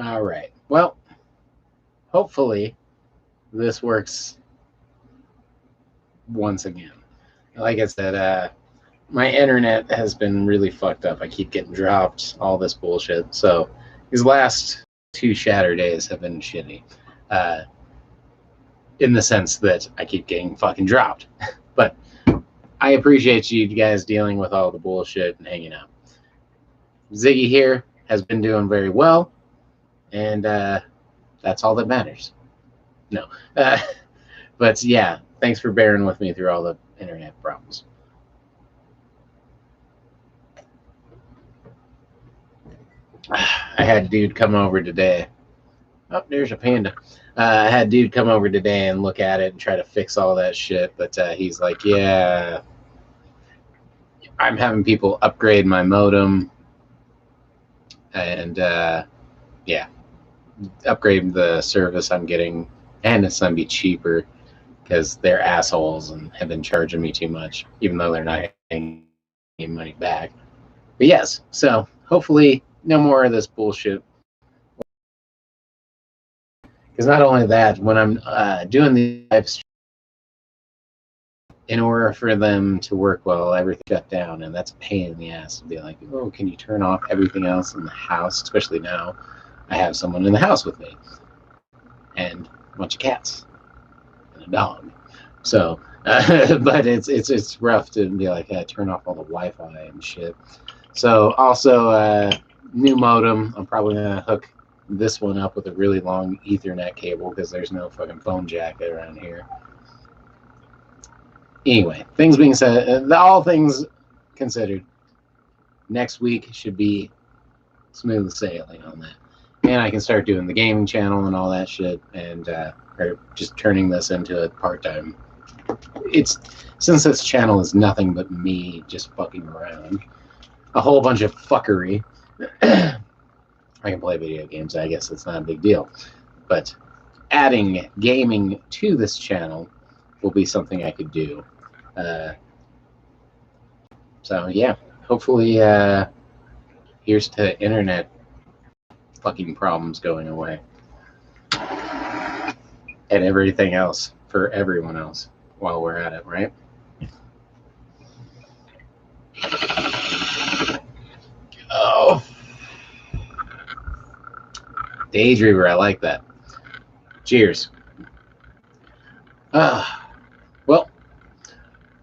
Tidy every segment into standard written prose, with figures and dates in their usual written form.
All right. Well, hopefully this works once again. Like I said, my internet has been really fucked up. I keep getting dropped, all this bullshit. So these last two shatter days have been shitty. In the sense that I keep getting fucking dropped. But I appreciate you guys dealing with all the bullshit and hanging out. Ziggy here has been doing very well, and that's all that matters. No. But yeah, thanks for bearing with me through all the internet problems. I had dude come over today. Oh, there's a panda. I had dude come over today and look at it and try to fix all that shit, but he's like, yeah, I'm having people upgrade my modem, and yeah, upgrade the service I'm getting, and it's gonna be cheaper because they're assholes and have been charging me too much, even though they're not getting any money back. But yes, so hopefully no more of this bullshit. Because not only that, when I'm doing the live stream, in order for them to work well, everything shut down, and that's a pain in the ass to be like, oh, can you turn off everything else in the house? Especially now, I have someone in the house with me, and a bunch of cats, and a dog. So, but it's rough to be like, turn off all the Wi-Fi and shit. So also, new modem. I'm probably gonna hook this one up with a really long Ethernet cable because there's no fucking phone jack around here. Anyway, things being said, all things considered, next week should be smooth sailing on that, and I can start doing the gaming channel and all that shit, and or just turning this into a part-time. It's since this channel is nothing but me just fucking around, a whole bunch of fuckery. I can play video games. I guess it's not a big deal, but adding gaming to this channel will be something I could do. So yeah, hopefully here's to internet fucking problems going away and everything else for everyone else while we're at it, right? Oh, Daydreamer, I like that. Cheers. Well,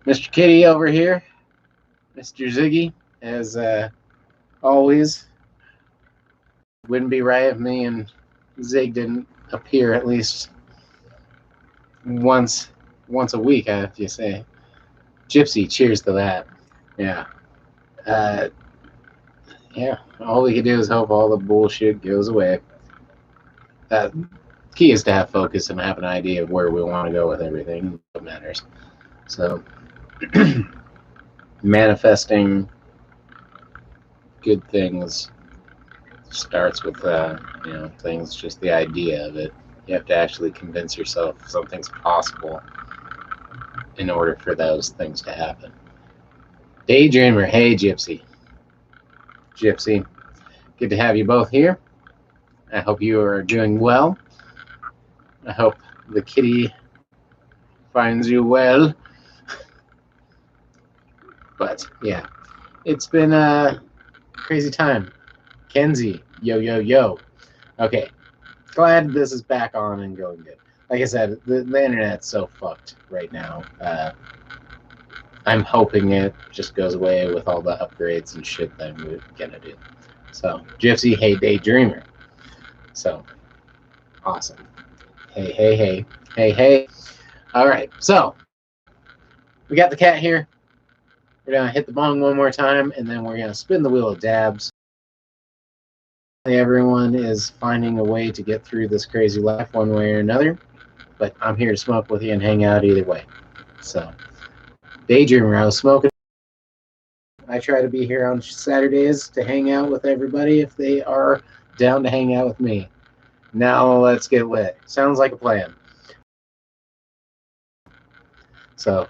Mr. Kitty over here, Mr. Ziggy, as always. Wouldn't be right if me and Zig didn't appear at least once a week, I have to say. Gypsy, cheers to that. Yeah. Yeah, all we can do is hope all the bullshit goes away. Key is to have focus and have an idea of where we want to go with everything. What matters. So, manifesting good things starts with things, just the idea of it. You have to actually convince yourself something's possible in order for those things to happen. Daydreamer, hey Gypsy, good to have you both here. I hope you are doing well. I hope the kitty finds you well. But yeah, it's been a crazy time. Kenzie, yo. Okay, glad this is back on and going good. Like I said, the internet's so fucked right now. I'm hoping it just goes away with all the upgrades and shit that I'm gonna do. So, Gypsy, hey Daydreamer. So, awesome. Hey. All right, so we got the cat here. We're gonna hit the bong one more time, and then we're gonna spin the wheel of dabs. Everyone is finding a way to get through this crazy life one way or another, but I'm here to smoke with you and hang out either way. So, Daydreamer, I was smoking. I try to be here on Saturdays to hang out with everybody if they are down to hang out with me. Now let's get lit. Sounds like a plan. So,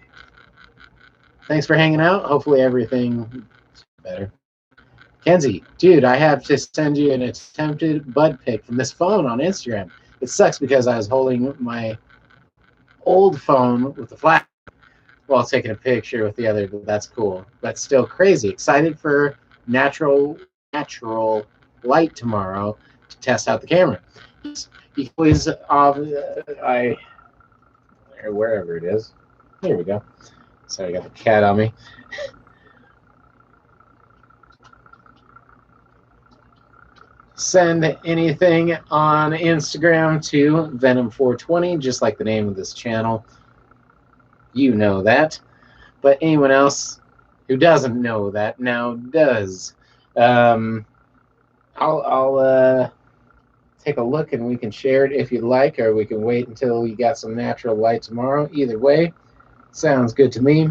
thanks for hanging out. Hopefully everything is better. Kenzie, dude, I have to send you an attempted bud pic from this phone on Instagram. It sucks because I was holding my old phone with the flash while taking a picture with the other, but that's cool. But still crazy. Excited for natural light tomorrow to test out the camera. You can always, wherever it is. Here we go. Sorry, I got the cat on me. Send anything on Instagram to Venom420, just like the name of this channel. You know that. But anyone else who doesn't know that now does. I'll take a look and we can share it if you'd like, or we can wait until we got some natural light tomorrow. Either way, sounds good to me.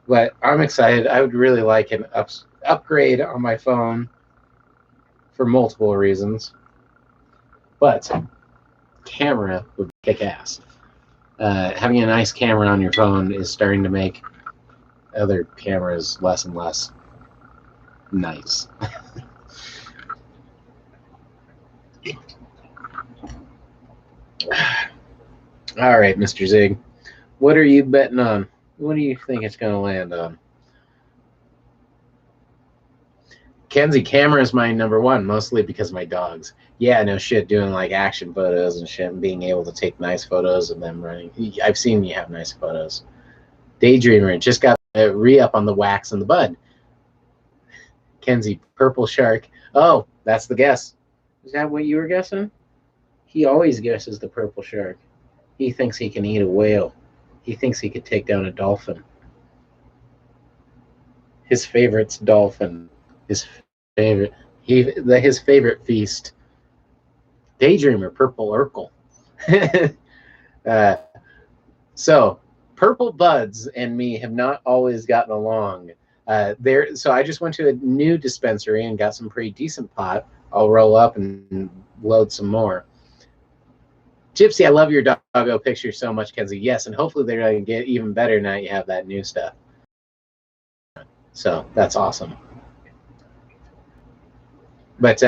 But I'm excited. I would really like an upgrade on my phone for multiple reasons. But camera would kick ass. Having a nice camera on your phone is starting to make other cameras less and less nice. All right, Mr. Zig, what are you betting on? What do you think it's going to land on? Kenzie, camera is my number one, mostly because of my dogs. Yeah, no shit, doing like action photos and shit and being able to take nice photos of them running. I've seen you have nice photos. Daydreamer just got a re-up on the wax and the bud. Kenzie, purple shark. Oh, that's the guess. Is that what you were guessing? He always guesses the purple shark. He thinks he can eat a whale. He thinks he could take down a dolphin. His favorite's dolphin. His favorite feast. Daydreamer, purple Urkel. So purple buds and me have not always gotten along. So I just went to a new dispensary and got some pretty decent pot. I'll roll up and load some more. Gypsy, I love your doggo picture so much, Kenzie. Yes, and hopefully they're going to get even better now you have that new stuff. So that's awesome. But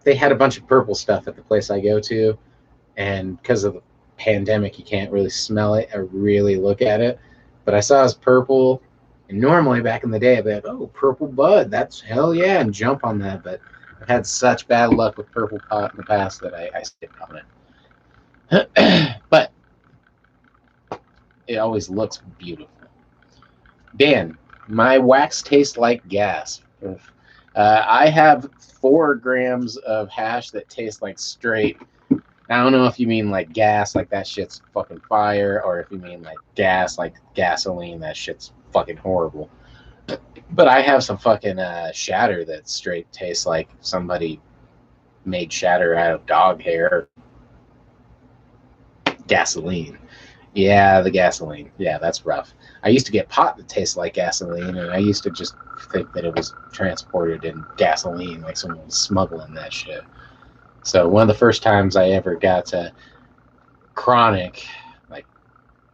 they had a bunch of purple stuff at the place I go to, and because of the pandemic, you can't really smell it or really look at it. But I saw it was purple, and normally back in the day, I'd be like, oh, purple bud, that's hell yeah, and jump on that. But I've had such bad luck with purple pot in the past that I skipped on it. But it always looks beautiful. Dan, my wax tastes like gas. I have 4 grams of hash that tastes like straight. I don't know if you mean like gas, like that shit's fucking fire, or if you mean like gas, like gasoline, that shit's fucking horrible. But I have some fucking shatter that straight tastes like somebody made shatter out of dog hair. Gasoline. Yeah, the gasoline. Yeah, that's rough. I used to get pot that tasted like gasoline, and I used to just think that it was transported in gasoline, like someone was smuggling that shit. So one of the first times I ever got to chronic, like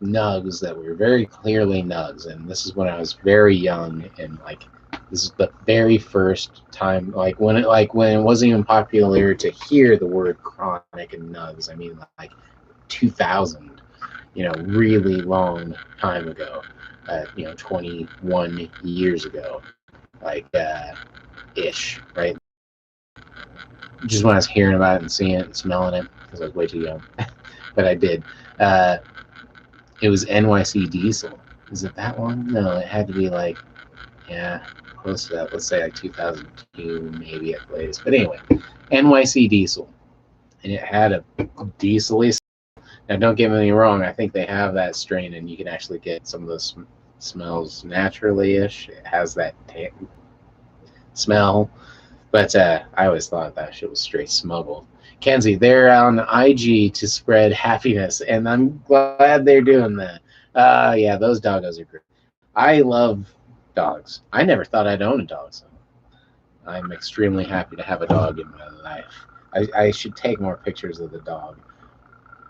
nugs that were very clearly nugs, and this is when I was very young, and like this is the very first time, like when it wasn't even popular to hear the word chronic and nugs. I mean, like 2000, really long time ago, 21 years ago, like ish, right? Just when I was hearing about it and seeing it and smelling it, because I was way too young, but I did. It was NYC Diesel. Is it that one? No, it had to be like, yeah, close to that. Let's say like 2002, maybe at the latest. But anyway, NYC Diesel, and it had a diesel-y. Now, don't get me wrong. I think they have that strain, and you can actually get some of those smells naturally-ish. It has that smell, but I always thought that shit was straight smuggled. Kenzie, they're on IG to spread happiness, and I'm glad they're doing that. Yeah, those doggos are great. I love dogs. I never thought I'd own a dog, so I'm extremely happy to have a dog in my life. I should take more pictures of the dog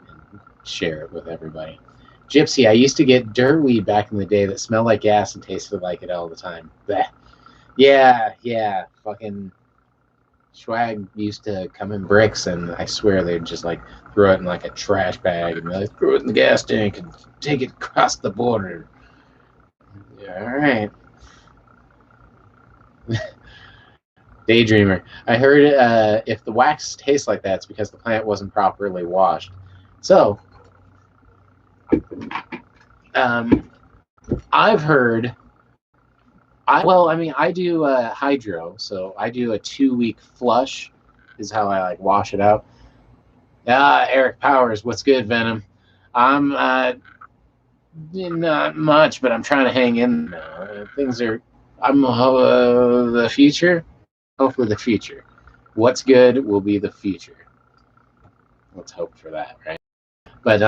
and share it with everybody. Gypsy, I used to get dirt weed back in the day that smelled like gas and tasted like it all the time. Blech. Yeah. Fucking swag used to come in bricks, and I swear they'd just like throw it in like a trash bag and be like, throw it in the gas tank and take it across the border. Yeah, all right. Daydreamer. I heard if the wax tastes like that, it's because the plant wasn't properly washed. So, um, I've heard. I do hydro, so I do a 2 week flush, is how I like wash it out. Eric Powers, what's good, Venom? I'm not much, but I'm trying to hang in now. Things are. I'm the future. Hopefully, the future. What's good will be the future. Let's hope for that, right? But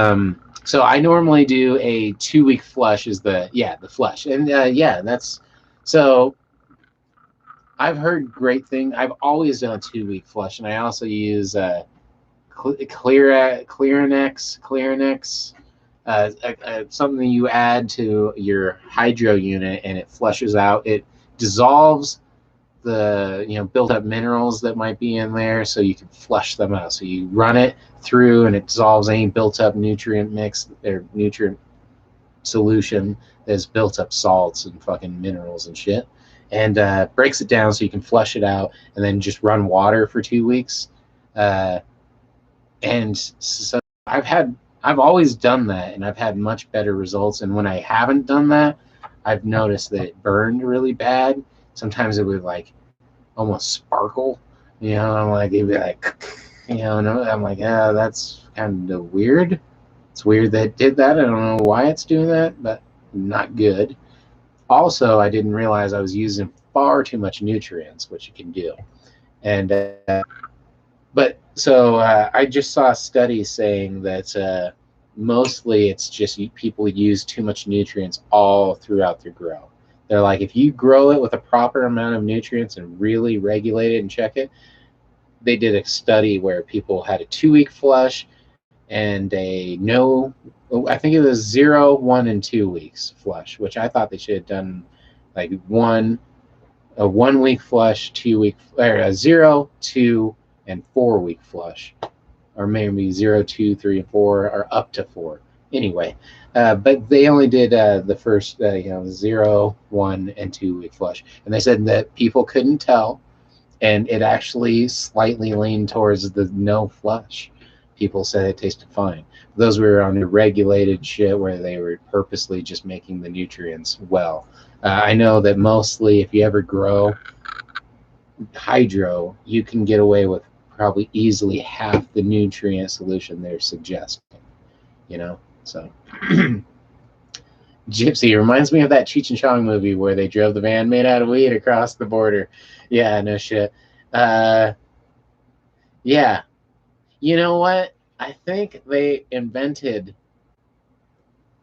so I normally do a 2 week flush. Is the flush, and that's so. I've heard great things. I've always done a 2 week flush, and I also use Clearanex, something you add to your hydro unit, and it flushes out. It dissolves the built up minerals that might be in there, so you can flush them out. So you run it through, and it dissolves any built up nutrient mix or nutrient solution that's built up salts and fucking minerals and shit, and breaks it down so you can flush it out, and then just run water for 2 weeks. Uh, and so I've always done that, and I've had much better results. And when I haven't done that, I've noticed that it burned really bad. Sometimes it would like almost sparkle. I'm like, it'd be like, and I'm like, yeah, that's kind of weird. It's weird that it did that. I don't know why it's doing that, but not good. Also, I didn't realize I was using far too much nutrients, which you can do. And but so I just saw a study saying that mostly it's just people use too much nutrients all throughout their grow. They're like, if you grow it with a proper amount of nutrients and really regulate it and check it. They did a study where people had a 2 week flush and a no, I think it was 0, 1, and 2 weeks flush, which I thought they should have done like a 1 week flush, 2 week, or a 0, 2, and 4 week flush, or maybe 0, 2, 3, and 4, or up to 4. Anyway, but they only did the first 0, 1, and 2 week flush, and they said that people couldn't tell, and it actually slightly leaned towards the no flush. People said it tasted fine. Those were on the regulated shit where they were purposely just making the nutrients well. I know that mostly if you ever grow hydro, you can get away with probably easily half the nutrient solution they're suggesting. So Gypsy reminds me of that Cheech and Chong movie where they drove the van made out of weed across the border. Yeah, no shit. Yeah. You know what? I think they invented,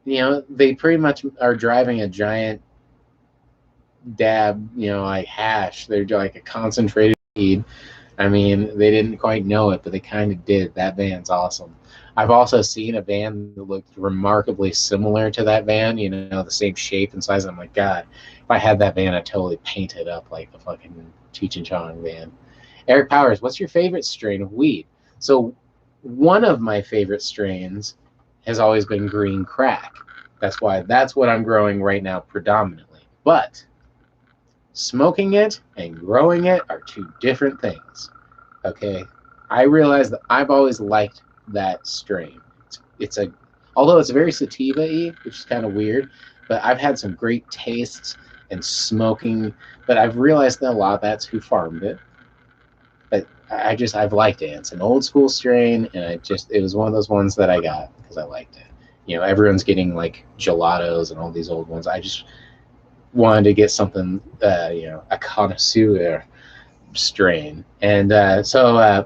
they pretty much are driving a giant dab, like hash. They're like a concentrated weed. I mean, they didn't quite know it, but they kind of did. That van's awesome. I've also seen a van that looked remarkably similar to that van, the same shape and size. I'm like, God, if I had that van, I'd totally paint it up like the fucking Cheech and Chong van. Eric Powers, what's your favorite strain of weed? So one of my favorite strains has always been green crack. That's what I'm growing right now predominantly. But smoking it and growing it are two different things. Okay, I realize that I've always liked that strain. Although it's very sativa-y, which is kind of weird, but I've had some great tastes and smoking. But I've realized that a lot of that's who farmed it. But I've liked it. It's an old school strain, and it was one of those ones that I got because I liked it. Everyone's getting like gelatos and all these old ones. I just wanted to get something, a connoisseur strain, and so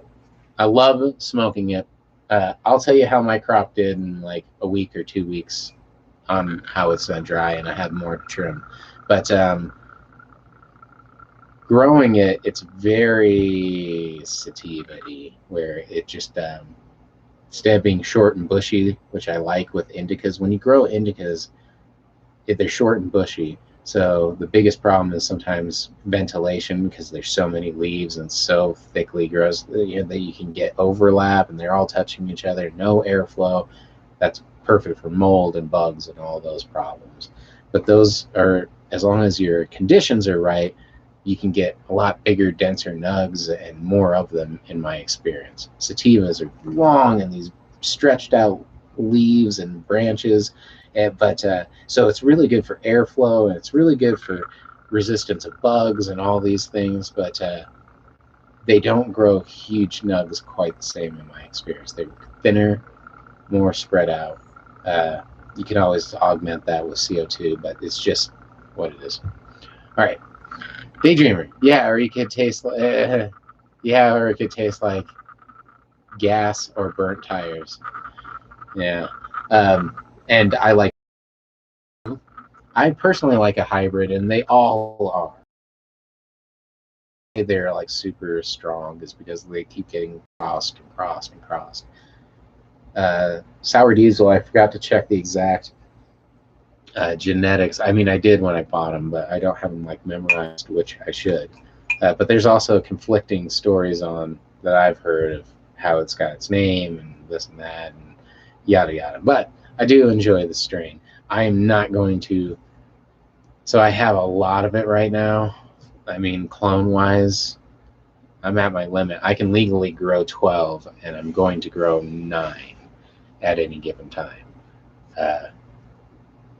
I love smoking it. I'll tell you how my crop did in like a week or 2 weeks on how it's dry, and I have more to trim. But growing it, it's very sativa-y, where it just instead of being short and bushy, which I like with indicas. When you grow indicas, if they're short and bushy, So the biggest problem is sometimes ventilation, because there's so many leaves and so thickly grows that you can get overlap and they're all touching each other, no airflow. That's perfect for mold and bugs and all those problems. But those are, as long as your conditions are right, you can get a lot bigger, denser nugs and more of them, in my experience. Sativas are long and these stretched out leaves and branches, so it's really good for airflow, and it's really good for resistance of bugs and all these things, but they don't grow huge nugs quite the same in my experience. They're thinner, more spread out. You can always augment that with CO2, but it's just what it is. All right, Daydreamer. Yeah, or you could taste. Yeah, or it could taste like gas or burnt tires. Yeah, and I personally like a hybrid, and they all are. They're like super strong is because they keep getting crossed and crossed and crossed. Sour diesel, I forgot to check the exact genetics. I mean, I did when I bought them, but I don't have them like memorized, which I should. But there's also conflicting stories on that I've heard of how it's got its name and this and that and yada yada. But I do enjoy the strain. I am not going to. So I have a lot of it right now. I mean, clone wise, I'm at my limit. I can legally grow 12, and I'm going to grow 9 at any given time.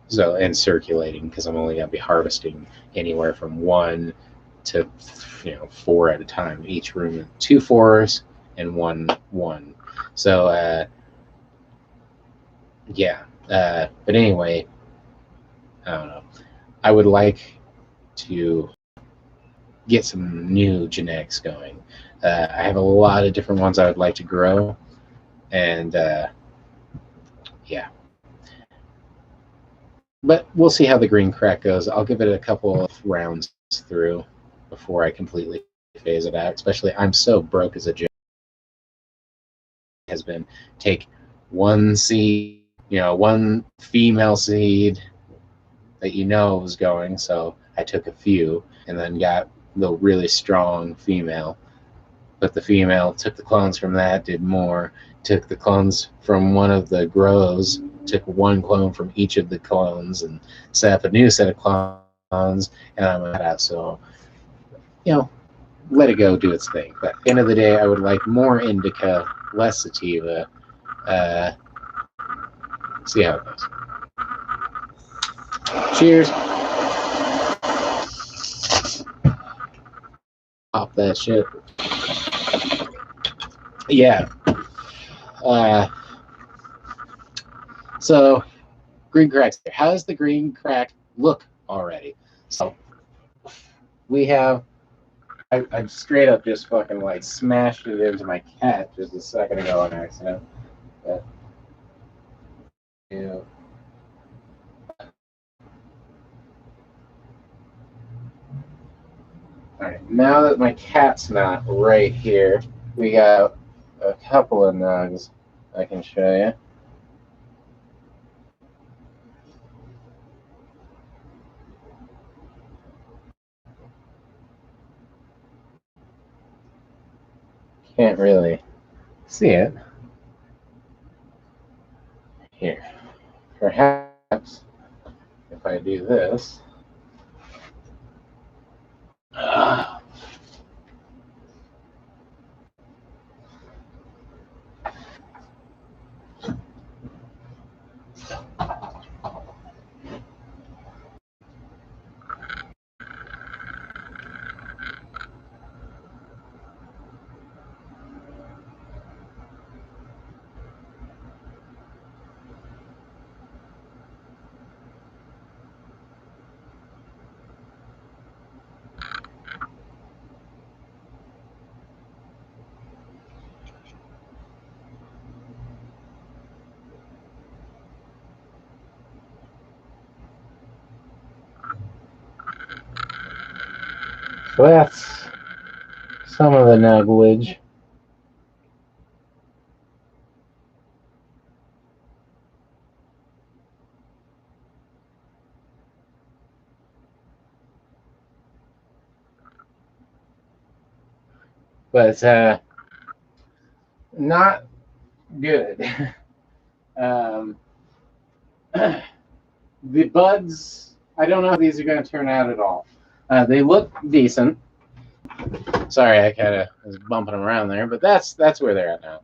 So, and circulating, because I'm only going to be harvesting anywhere from 1 to 4 at a time. Each room, 2 4s and 1 1. So yeah. But anyway, I don't know. I would like to get some new genetics going. I have a lot of different ones I would like to grow, and yeah. But we'll see how the green crack goes. I'll give it a couple of rounds through before I completely phase it out. Especially, I'm so broke as a joke. Has been take one seed, one female seed that was going. So I took a few and then got the really strong female. But the female took the clones from that, did more, took the clones from one of the grows, took one clone from each of the clones, and set up a new set of clones, and I'm out. So, let it go do its thing. But at the end of the day, I would like more indica, less sativa. Uh, See how it goes. Cheers. Pop that shit. Yeah. Uh, so, green cracks. How does the green crack look already? So, we have. I straight up just fucking like smashed it into my cat just a second ago on accident. But, yeah. Alright, now that my cat's not right here, we got a couple of nugs I can show you. Can't really see it. Here. Perhaps if I do this. So that's some of the nugwage. but not good. um, the buds, I don't know if these are going to turn out at all. They look decent. Sorry, I kind of was bumping them around there, but that's where they're at now.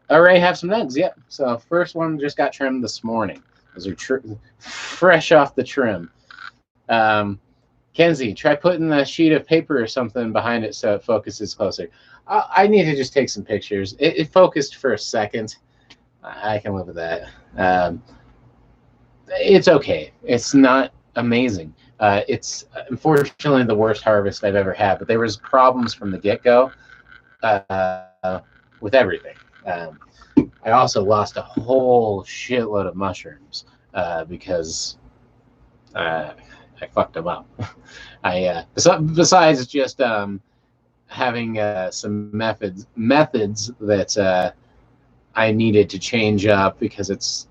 Already have some nugs, yeah. So first one just got trimmed this morning. Those are fresh off the trim. Kenzie, try putting a sheet of paper or something behind it so it focuses closer. I need to just take some pictures. It focused for a second. I can live with that. It's okay. It's not amazing. It's unfortunately the worst harvest I've ever had, but there was problems from the get-go with everything. I also lost a whole shitload of mushrooms because I fucked them up. Besides just having some methods that I needed to change up because it's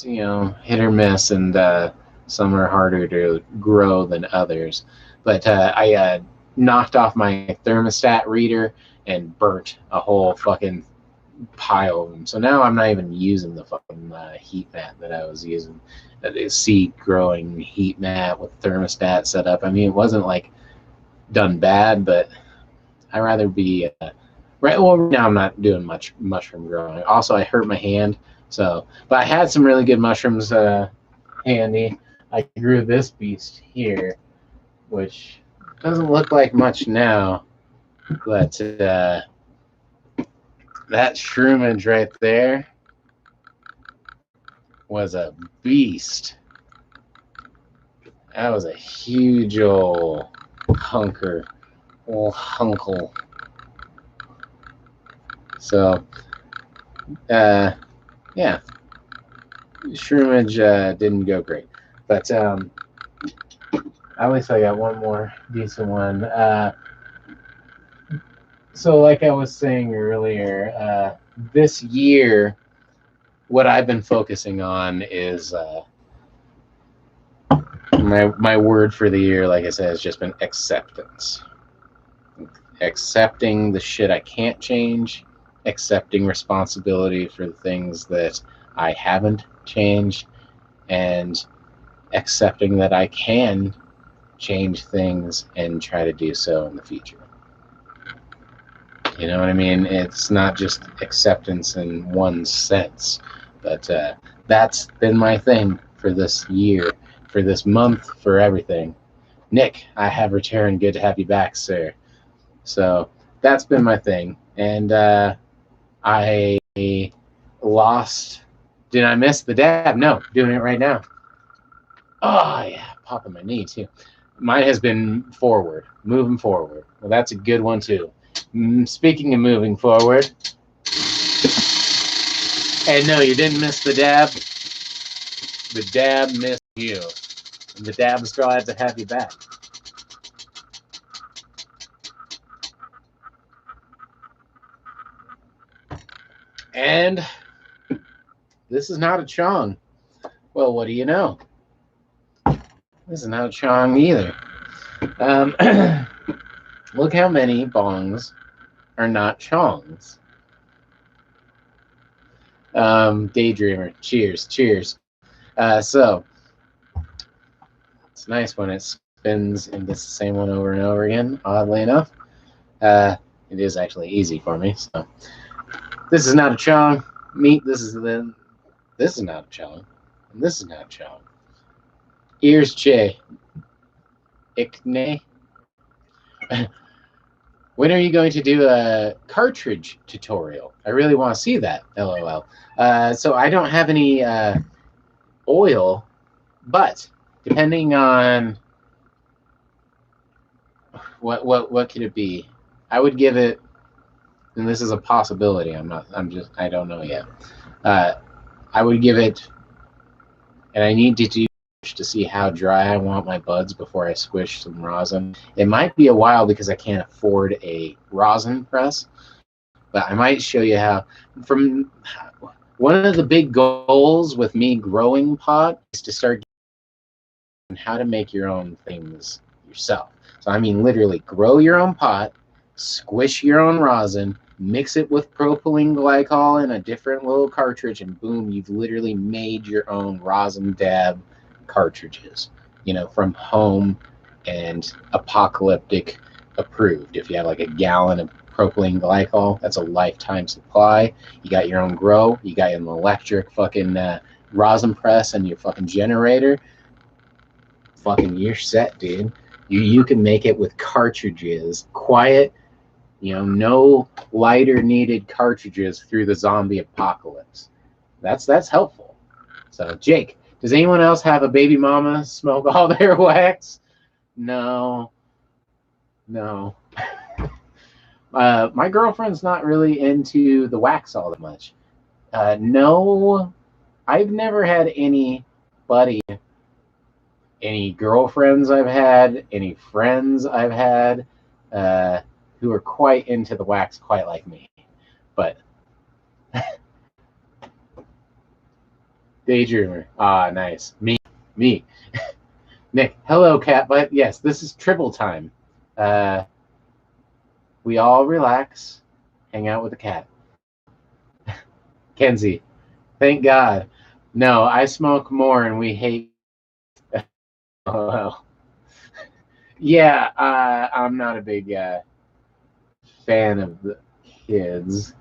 hit or miss, and some are harder to grow than others. But I knocked off my thermostat reader and burnt a whole fucking pile of them. So now I'm not even using the fucking heat mat that I was using. That is seed growing heat mat with thermostat set up. I mean, it wasn't like done bad, but I'd rather be right. Well, now I'm not doing much mushroom growing. Also, I hurt my hand, but I had some really good mushrooms handy. I grew this beast here, which doesn't look like much now, but that shroomage right there was a beast. That was a huge old hunkle. So, yeah, shroomage didn't go great, but at least I got one more decent one. So, like I was saying earlier, this year, what I've been focusing on is my word for the year, like I said, has just been acceptance. Accepting the shit I can't change, accepting responsibility for the things that I haven't changed, and accepting that I can change things and try to do so in the future. You know what I mean? It's not just acceptance in one sense, but that's been my thing for this year, for this month, for everything. Nick, I have returned. Good to have you back, sir. So that's been my thing. And I lost. Did I miss the dab? No, doing it right now. Oh, yeah, popping my knee, too. Mine has been forward, moving forward. Well, that's a good one, too. Speaking of moving forward, and no, you didn't miss the dab. The dab missed you. And the dab's glad to have you back. And this is not a Chong. Well, what do you know? This is not a Chong either. Look how many bongs are not Chongs. Daydreamer, cheers. So it's nice when it spins and gets the same one over and over again, oddly enough. It is actually easy for me. So this is not a Chong. This is not a Chong. And this is not a Chong. Ears Che. Ikne. When are you going to do a cartridge tutorial? I really want to see that. LOL. So I don't have any oil, but depending on what could it be, I would give it. And this is a possibility. I don't know yet. I would give it, and I need to do to see how dry I want my buds before I squish some rosin. It might be a while because I can't afford a rosin press, but I might show you how. From one of the big goals with me growing pot is to start how to make your own things yourself. So I mean, literally grow your own pot, squish your own rosin, mix it with propylene glycol in a different little cartridge, and boom, you've literally made your own rosin dab cartridges, you know, from home and apocalyptic approved. If you have like a gallon of propylene glycol, that's a lifetime supply. You got your own grow, you got an electric fucking rosin press and your fucking generator. Fucking you're set, dude. You can make it with cartridges, quiet, you know, no lighter needed cartridges through the zombie apocalypse. That's helpful. So Jake, does anyone else have a baby mama smoke all their wax? No. My girlfriend's not really into the wax all that much. No, I've never had anybody, any girlfriends I've had, any friends I've had, who are quite into the wax quite like me. But daydreamer. Ah, nice. Me. Nick, hello, cat. But yes, this is Tribble time. We all relax, hang out with the cat. Kenzie, thank God. No, I smoke more and we hate. Oh, well. Yeah, I'm not a big fan of the kids.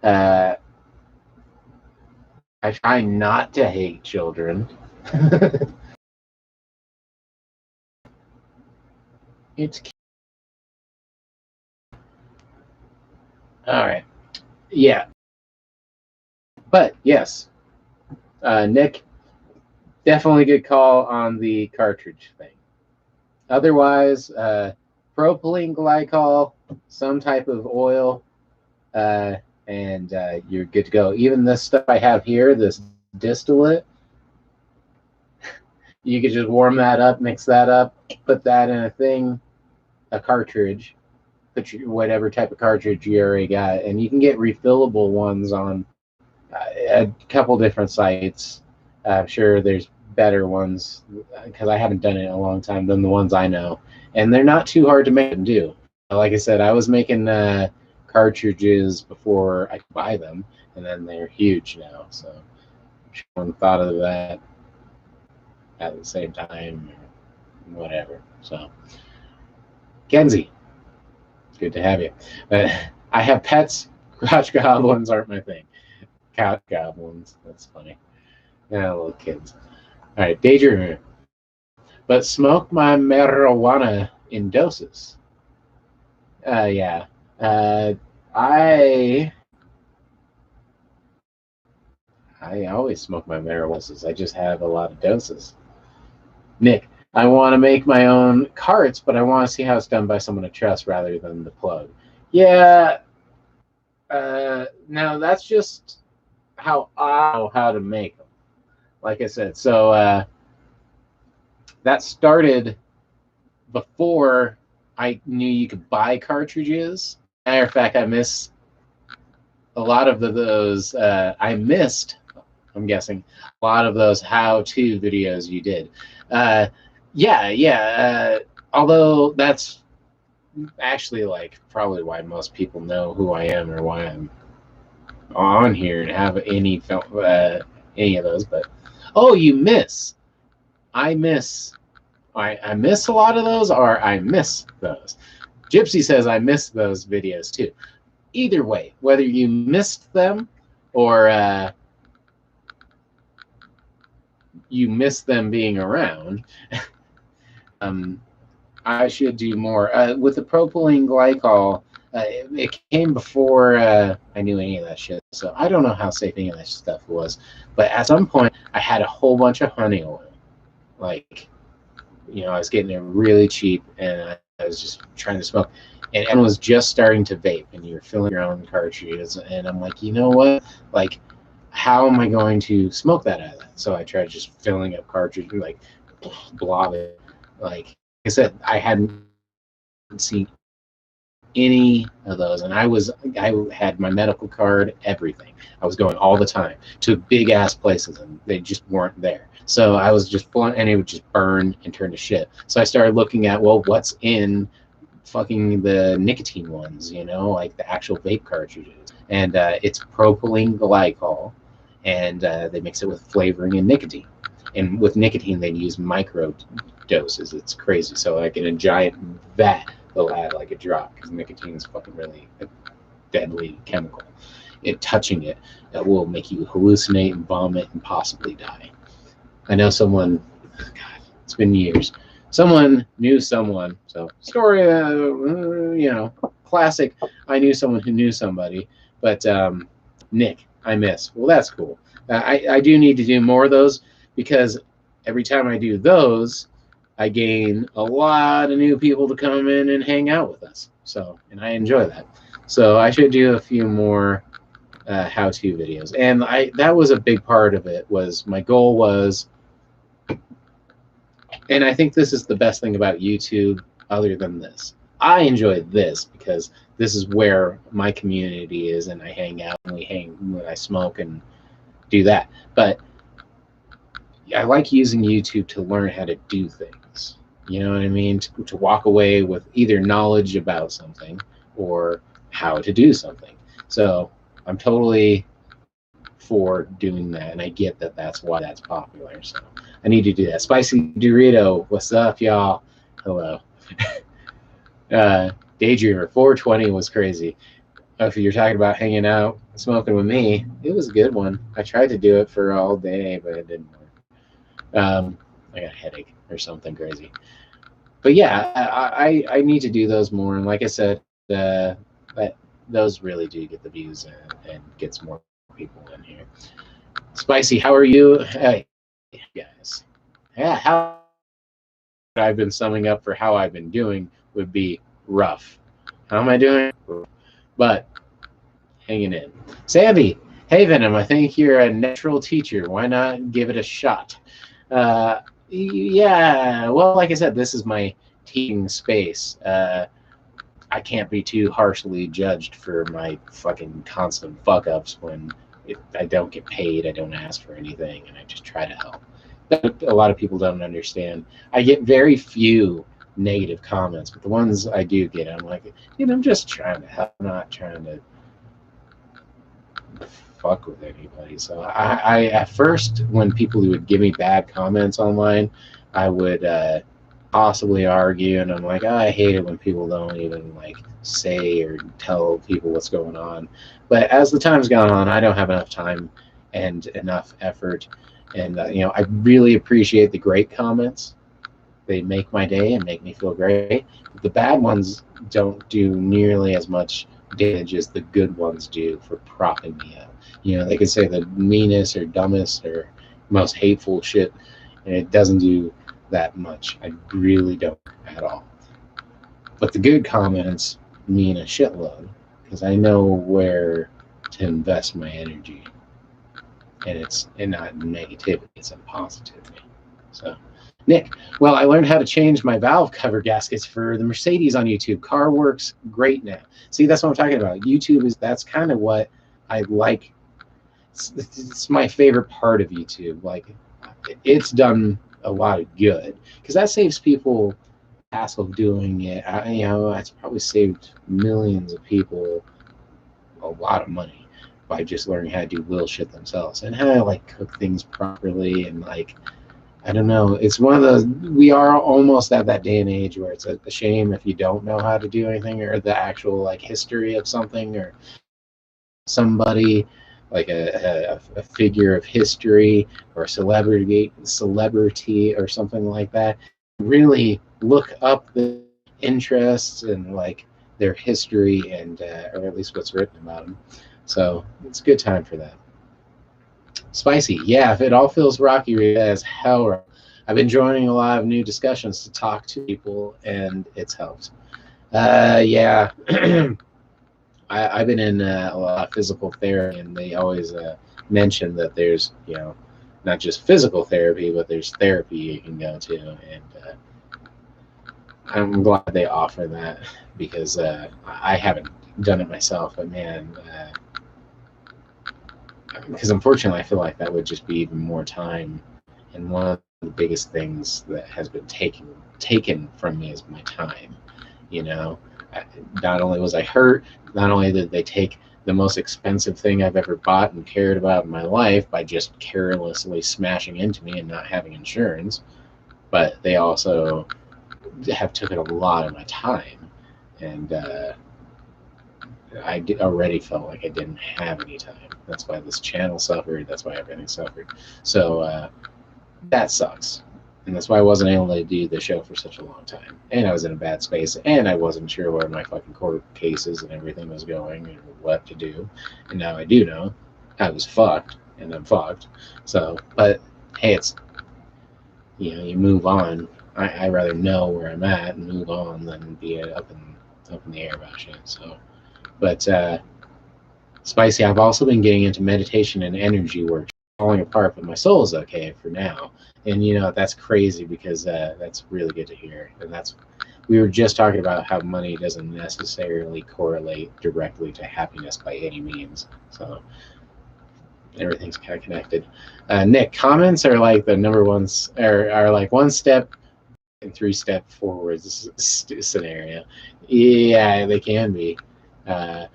I try not to hate children. It's all right. Yeah, but yes, Nick, definitely good call on the cartridge thing. Otherwise, propylene glycol, some type of oil, and you're good to go. Even this stuff I have here, this distillate, you could just warm that up, mix that up, put that in a thing, a cartridge, put whatever type of cartridge you already got, and you can get refillable ones on a couple different sites. I'm sure there's better ones because I haven't done it in a long time than the ones I know, and they're not too hard to make and do. Like I said, I was making cartridges before I could buy them, and then they're huge now. So I'm sure one thought of that at the same time, or whatever. So Kenzie, it's good to have you. I have pets. Crotch goblins aren't my thing. Cat goblins. That's funny. Yeah, little kids. All right, daydreamer. But smoke my marijuana in doses. Yeah. I always smoke my marijuana. I just have a lot of doses. Nick, I want to make my own carts, but I want to see how it's done by someone I trust rather than the plug. Yeah. Now that's just how I know how to make them. Like I said, so that started before I knew you could buy cartridges. Matter of fact, I miss a lot of those. I missed, I'm guessing, a lot of those how-to videos you did. Yeah. Although that's actually like probably why most people know who I am or why I'm on here and have any of those. But oh, you miss. I miss a lot of those, or I miss those. Gypsy says I miss those videos too. Either way, whether you missed them or you missed them being around, I should do more. With the propylene glycol, it came before I knew any of that shit. So I don't know how safe any of that stuff was. But at some point, I had a whole bunch of honey oil. Like, you know, I was getting it really cheap, and I was just trying to smoke. And everyone was just starting to vape, and you're filling your own cartridges. And I'm like, you know what? Like, how am I going to smoke that out of that? So I tried just filling up cartridges, like, blob it. Like I said, I hadn't seen any of those, and I had my medical card, everything. I was going all the time to big ass places, and they just weren't there. So I was just and it would just burn and turn to shit. So I started looking at, well, what's in fucking the nicotine ones, you know, like the actual vape cartridges. And it's propylene glycol, and they mix it with flavoring and nicotine. And with nicotine, they use micro doses. It's crazy. So like in a giant vat, they'll add like a drop, because nicotine is fucking really a deadly chemical. It touching it that will make you hallucinate and vomit and possibly die. I know someone. God, it's been years. Someone knew someone. So story, you know, classic. I knew someone who knew somebody. But Nick, I miss. Well, that's cool. I do need to do more of those, because every time I do those, I gain a lot of new people to come in and hang out with us. So, and I enjoy that. So I should do a few more how-to videos. And that was a big part of it. Was my goal was, and I think this is the best thing about YouTube, other than this. I enjoy this because this is where my community is, and I hang out and we hang when I smoke and do that. But I like using YouTube to learn how to do things. You know what I mean? To walk away with either knowledge about something or how to do something. So I'm totally for doing that, and I get that that's why that's popular. So I need to do that. Spicy Dorito, what's up, y'all? Hello. Daydreamer 420 was crazy. If you're talking about hanging out, smoking with me, it was a good one. I tried to do it for all day, but it didn't work. I got a headache or something crazy. But yeah, I need to do those more. And like I said, those really do get the views and gets more people in here. Spicy, how are you? Hey, guys. Yeah, how I've been summing up for how I've been doing would be rough. How am I doing? But hanging in. Sandy, hey Venom, I think you're a natural teacher. Why not give it a shot? Yeah, well, like I said, this is my teaching space. I can't be too harshly judged for my fucking constant fuck ups when I don't get paid, I don't ask for anything, and I just try to help. But a lot of people don't understand. I get very few negative comments, but the ones I do get, I'm like, dude, I'm just trying to help, I'm not trying to fuck with anybody. So I at first, when people would give me bad comments online, I would possibly argue, and I'm like, oh, I hate it when people don't even like say or tell people what's going on. But as the time's gone on, I don't have enough time and enough effort, and you know, I really appreciate the great comments. They make my day and make me feel great. But the bad ones don't do nearly as much damage as the good ones do for propping me up. You know, they could say the meanest or dumbest or most hateful shit, and it doesn't do that much. I really don't at all. But the good comments mean a shitload, because I know where to invest my energy, and it's not negativity, it's in positivity. So Nick, well, I learned how to change my valve cover gaskets for the Mercedes on YouTube. Car works great now. See, that's what I'm talking about. YouTube that's kind of what I like. It's my favorite part of YouTube. Like, it's done a lot of good, because that saves people the hassle of doing it. You know, it's probably saved millions of people a lot of money by just learning how to do little shit themselves and how to like cook things properly, and like, I don't know. It's one of those, we are almost at that day and age where it's a shame if you don't know how to do anything, or the actual like history of something, or somebody like a figure of history or a celebrity or something like that. Really look up the interests and like their history, and or at least what's written about them. So it's a good time for that. Spicy, yeah, if it all feels rocky as hell. I've been joining a lot of new discussions to talk to people, and it's helped. Yeah, I've been in a lot of physical therapy, and they always mention that there's, you know, not just physical therapy, but there's therapy you can go to, and I'm glad they offer that, because I haven't done it myself, but man, because unfortunately I feel like that would just be even more time, and one of the biggest things that has been taken from me is my time, You know, not only was I hurt, not only did they take the most expensive thing I've ever bought and cared about in my life by just carelessly smashing into me and not having insurance, but they also have taken a lot of my time. And already felt like I didn't have any time. That's why this channel suffered. That's why everything suffered. So that sucks. And that's why I wasn't able to do the show for such a long time. And I was in a bad space, and I wasn't sure where my fucking court cases and everything was going and what to do. And now I do know. I was fucked, and I'm fucked. So, but hey, it's, you move on. I rather know where I'm at and move on than be up in the air about shit. So, but Spicy, I've also been getting into meditation and energy work, falling apart, but my soul is okay for now. And that's crazy because that's really good to hear. And we were just talking about how money doesn't necessarily correlate directly to happiness by any means. So everything's kind of connected. Nick, comments are like the number ones, are like one step and 3-step forwards scenario. Yeah, they can be. Yeah,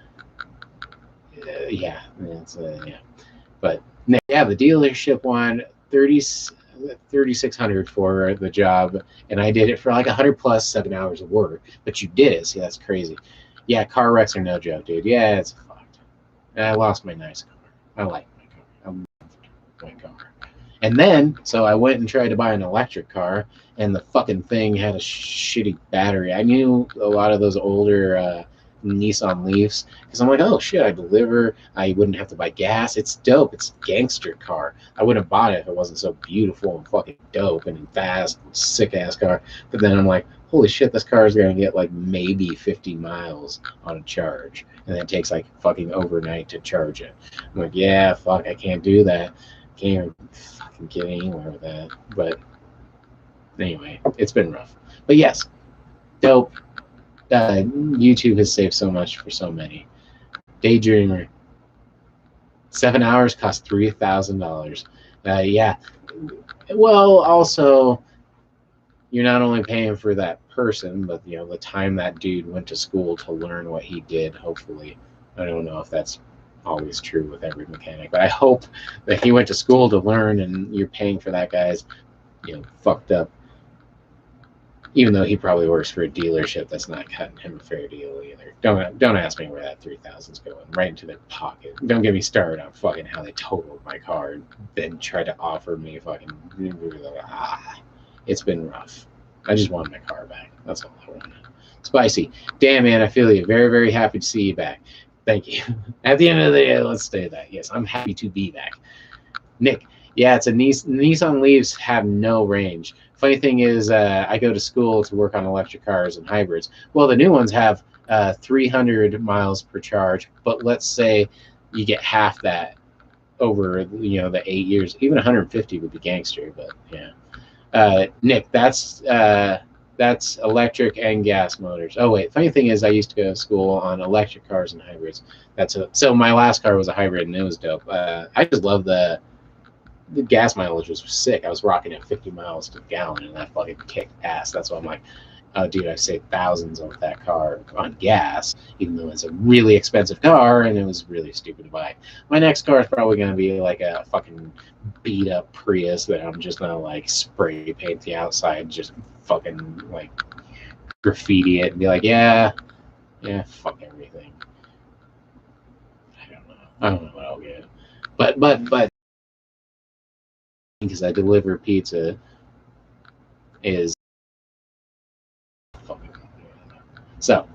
yeah. But yeah, the dealership won 3,600 for the job, and I did it for like 100 plus 7 hours of work. But you did it. See, that's crazy. Yeah, car wrecks are no joke, dude. Yeah, it's fucked. And I lost my nice car. I like my car. I love my car. And then, so I went and tried to buy an electric car, and the fucking thing had a shitty battery. I knew a lot of those older Nissan Leafs because I'm like, oh shit, I deliver. I wouldn't have to buy gas. It's dope. It's a gangster car. I wouldn't have bought it if it wasn't so beautiful and fucking dope and fast, sick ass car. But then I'm like, holy shit, this car is gonna get like maybe 50 miles on a charge, and it takes like fucking overnight to charge it. I'm like, yeah, fuck, I can't do that. Can't even fucking get anywhere with that. But anyway, it's been rough. But yes, dope. YouTube has saved so much for so many. Daydreamer, 7 hours cost $3,000. Yeah. Well, also, you're not only paying for that person, but the time that dude went to school to learn what he did. Hopefully, I don't know if that's always true with every mechanic, but I hope that he went to school to learn, and you're paying for that guy's fucked up, even though he probably works for a dealership that's not cutting him a fair deal either. Don't ask me where that 3,000's going. Right into their pocket. Don't get me started on fucking how they totaled my car and then tried to offer me fucking. It's been rough. I just wanted my car back. That's all I wanted. Spicy. Damn, man, I feel you. Very, very happy to see you back. Thank you. At the end of the day, let's say that. Yes, I'm happy to be back. Nick. Yeah, it's a Nissan Leafs have no range. Funny thing is, I go to school to work on electric cars and hybrids. Well, the new ones have 300 miles per charge, but let's say you get half that over the 8 years. Even 150 would be gangster, but yeah. Nick, that's electric and gas motors. Oh wait, funny thing is, I used to go to school on electric cars and hybrids. So my last car was a hybrid, and it was dope. I just love the gas mileage was sick. I was rocking at 50 miles to the gallon, and that fucking kicked ass. That's why I'm like, oh, dude, I saved thousands on that car on gas, even though it's a really expensive car, and it was really stupid to buy. My next car is probably going to be like a fucking beat up Prius that I'm just going to like spray paint the outside, just fucking like graffiti it and be like, yeah, fuck everything. I don't know what I'll get. But because I deliver pizza is fucking. So,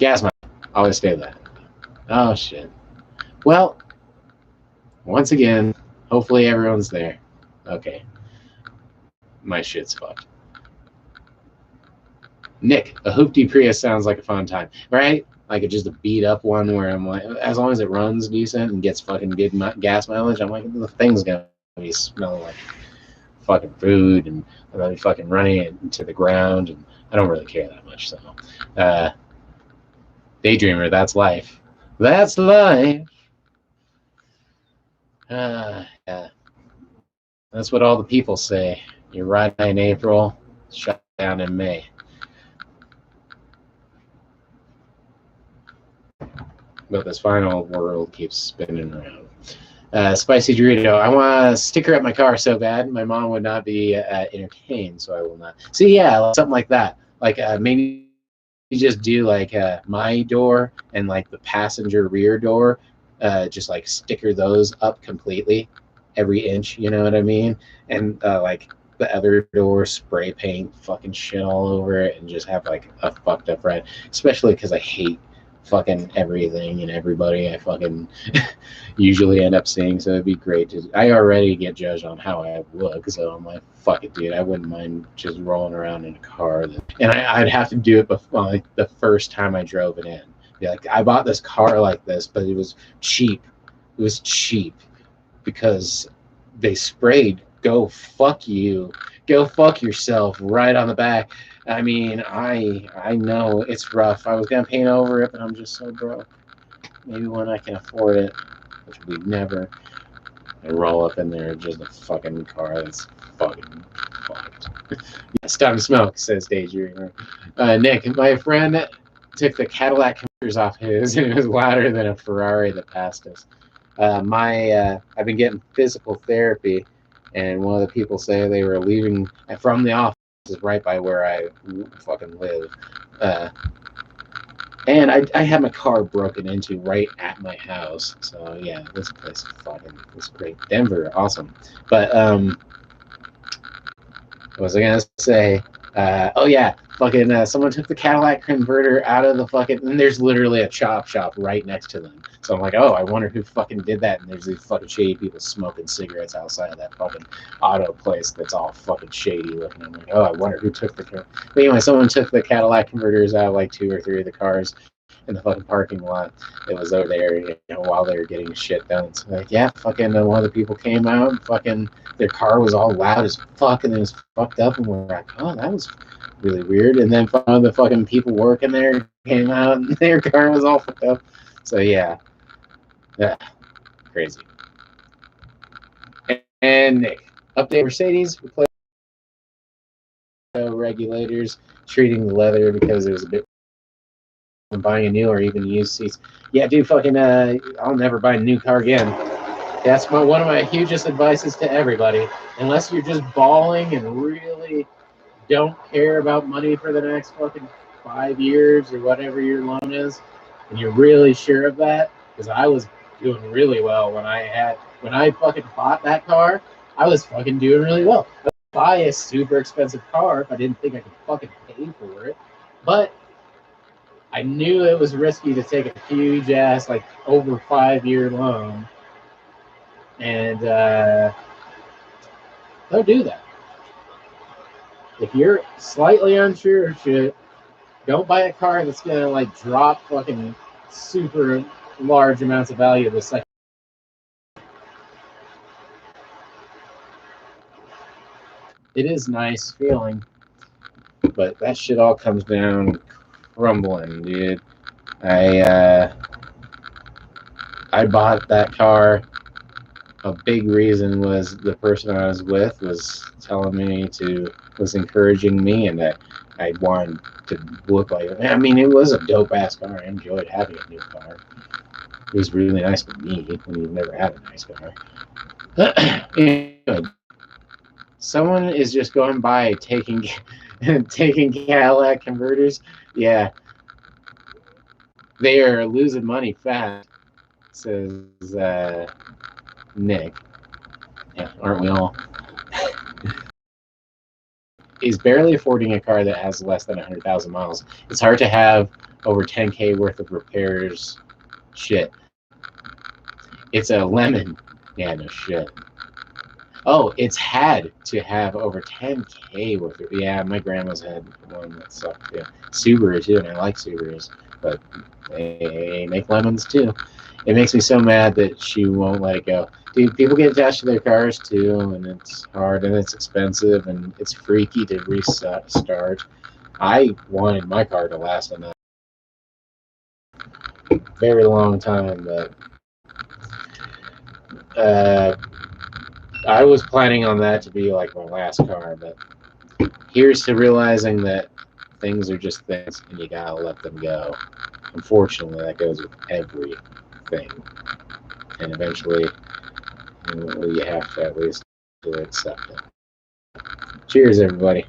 gas mileage. Always stay that. Oh shit. Well, once again, hopefully everyone's there. Okay. My shit's fucked. Nick, a hoopty Prius sounds like a fun time, right? Like just a beat up one where I'm like, as long as it runs decent and gets fucking good gas mileage, I'm like, the thing's gonna be smelling like fucking food, and I'm gonna be fucking running it into the ground, and I don't really care that much. So, Daydreamer, that's life. That's life. Yeah. That's what all the people say. You're right in April, shut down in May. But this final world keeps spinning around. Spicy Dorito. I want a sticker at my car so bad. My mom would not be entertained, so I will not. So yeah, something like that. Like maybe just do like my door and like the passenger rear door, just like sticker those up completely, every inch. You know what I mean? And like the other door, spray paint fucking shit all over it, and just have like a fucked up red. Especially because I hate fucking everything and everybody I fucking usually end up seeing. So it'd be great to. I already get judged on how I look, so I'm like, fuck it, dude. I wouldn't mind just rolling around in a car, and I'd have to do it before, like the first time I drove it in. Be like, I bought this car like this, but it was cheap. It was cheap because they sprayed "Go fuck you, go fuck yourself" right on the back. I mean, I know it's rough. I was gonna paint over it, but I'm just so broke. Maybe when I can afford it, which we never. And roll up in there just a fucking car that's fucking fucked. It's time to smoke, says Daydreamer. Nick, my friend took the Cadillac converters off his, and it was louder than a Ferrari that passed us. I've been getting physical therapy, and one of the people say they were leaving from the office right by where I fucking live. And I had my car broken into right at my house. So yeah, this place is great. Denver, awesome. But what was I gonna say? Oh yeah, fucking someone took the Cadillac converter out of the fucking, and there's literally a chop shop right next to them. So I'm like, oh, I wonder who fucking did that. And there's these fucking shady people smoking cigarettes outside of that fucking auto place that's all fucking shady looking. I'm like, oh, I wonder who took the. But anyway, someone took the Cadillac converters out of like 2 or 3 of the cars in the fucking parking lot. It was over there, while they were getting shit done. So like, yeah, fucking one of the people came out, and fucking their car was all loud as fuck, and it was fucked up, and we're like, oh, that was really weird. And then one of the fucking people working there came out, and their car was all fucked up. So yeah, crazy. And Nick, update Mercedes replaced regulators, treating the leather because it was a bit. Buying a new or even used seats. Yeah, dude, fucking, I'll never buy a new car again. That's one of my hugest advices to everybody. Unless you're just balling and really don't care about money for the next fucking 5 years or whatever your loan is, and you're really sure of that, because I was doing really well when I fucking bought that car. I was fucking doing really well. I would buy a super expensive car if I didn't think I could fucking pay for it, but I knew it was risky to take a huge ass, like, over 5-year loan, and don't do that. If you're slightly unsure of shit, don't buy a car that's gonna like drop fucking super large amounts of value the second. It is nice feeling, but that shit all comes down crumbling, dude. I bought that car. A big reason was the person I was with was encouraging me, and that I wanted to look like. I mean, it was a dope ass car. I enjoyed having a new car. It was really nice for me when you've never had a nice car. Anyway, someone is just going by taking Cadillac converters. Yeah, they are losing money fast, says Nick. Yeah, aren't we all? Is barely affording a car that has less than 100,000 miles. It's hard to have over 10K worth of repairs. Shit. It's a lemon. Yeah, no shit. Oh, it's had to have over 10K worth of. Yeah, my grandma's had one that sucked. Yeah, Subaru too, and I like Subarus, but they make lemons too. It makes me so mad that she won't let it go. Dude, people get attached to their cars too, and it's hard, and it's expensive, and it's freaky to restart. I wanted my car to last a very long time, but I was planning on that to be like my last car. But here's to realizing that things are just things, and you gotta let them go. Unfortunately, that goes with everything. And eventually, you have to at least accept it. Cheers, everybody.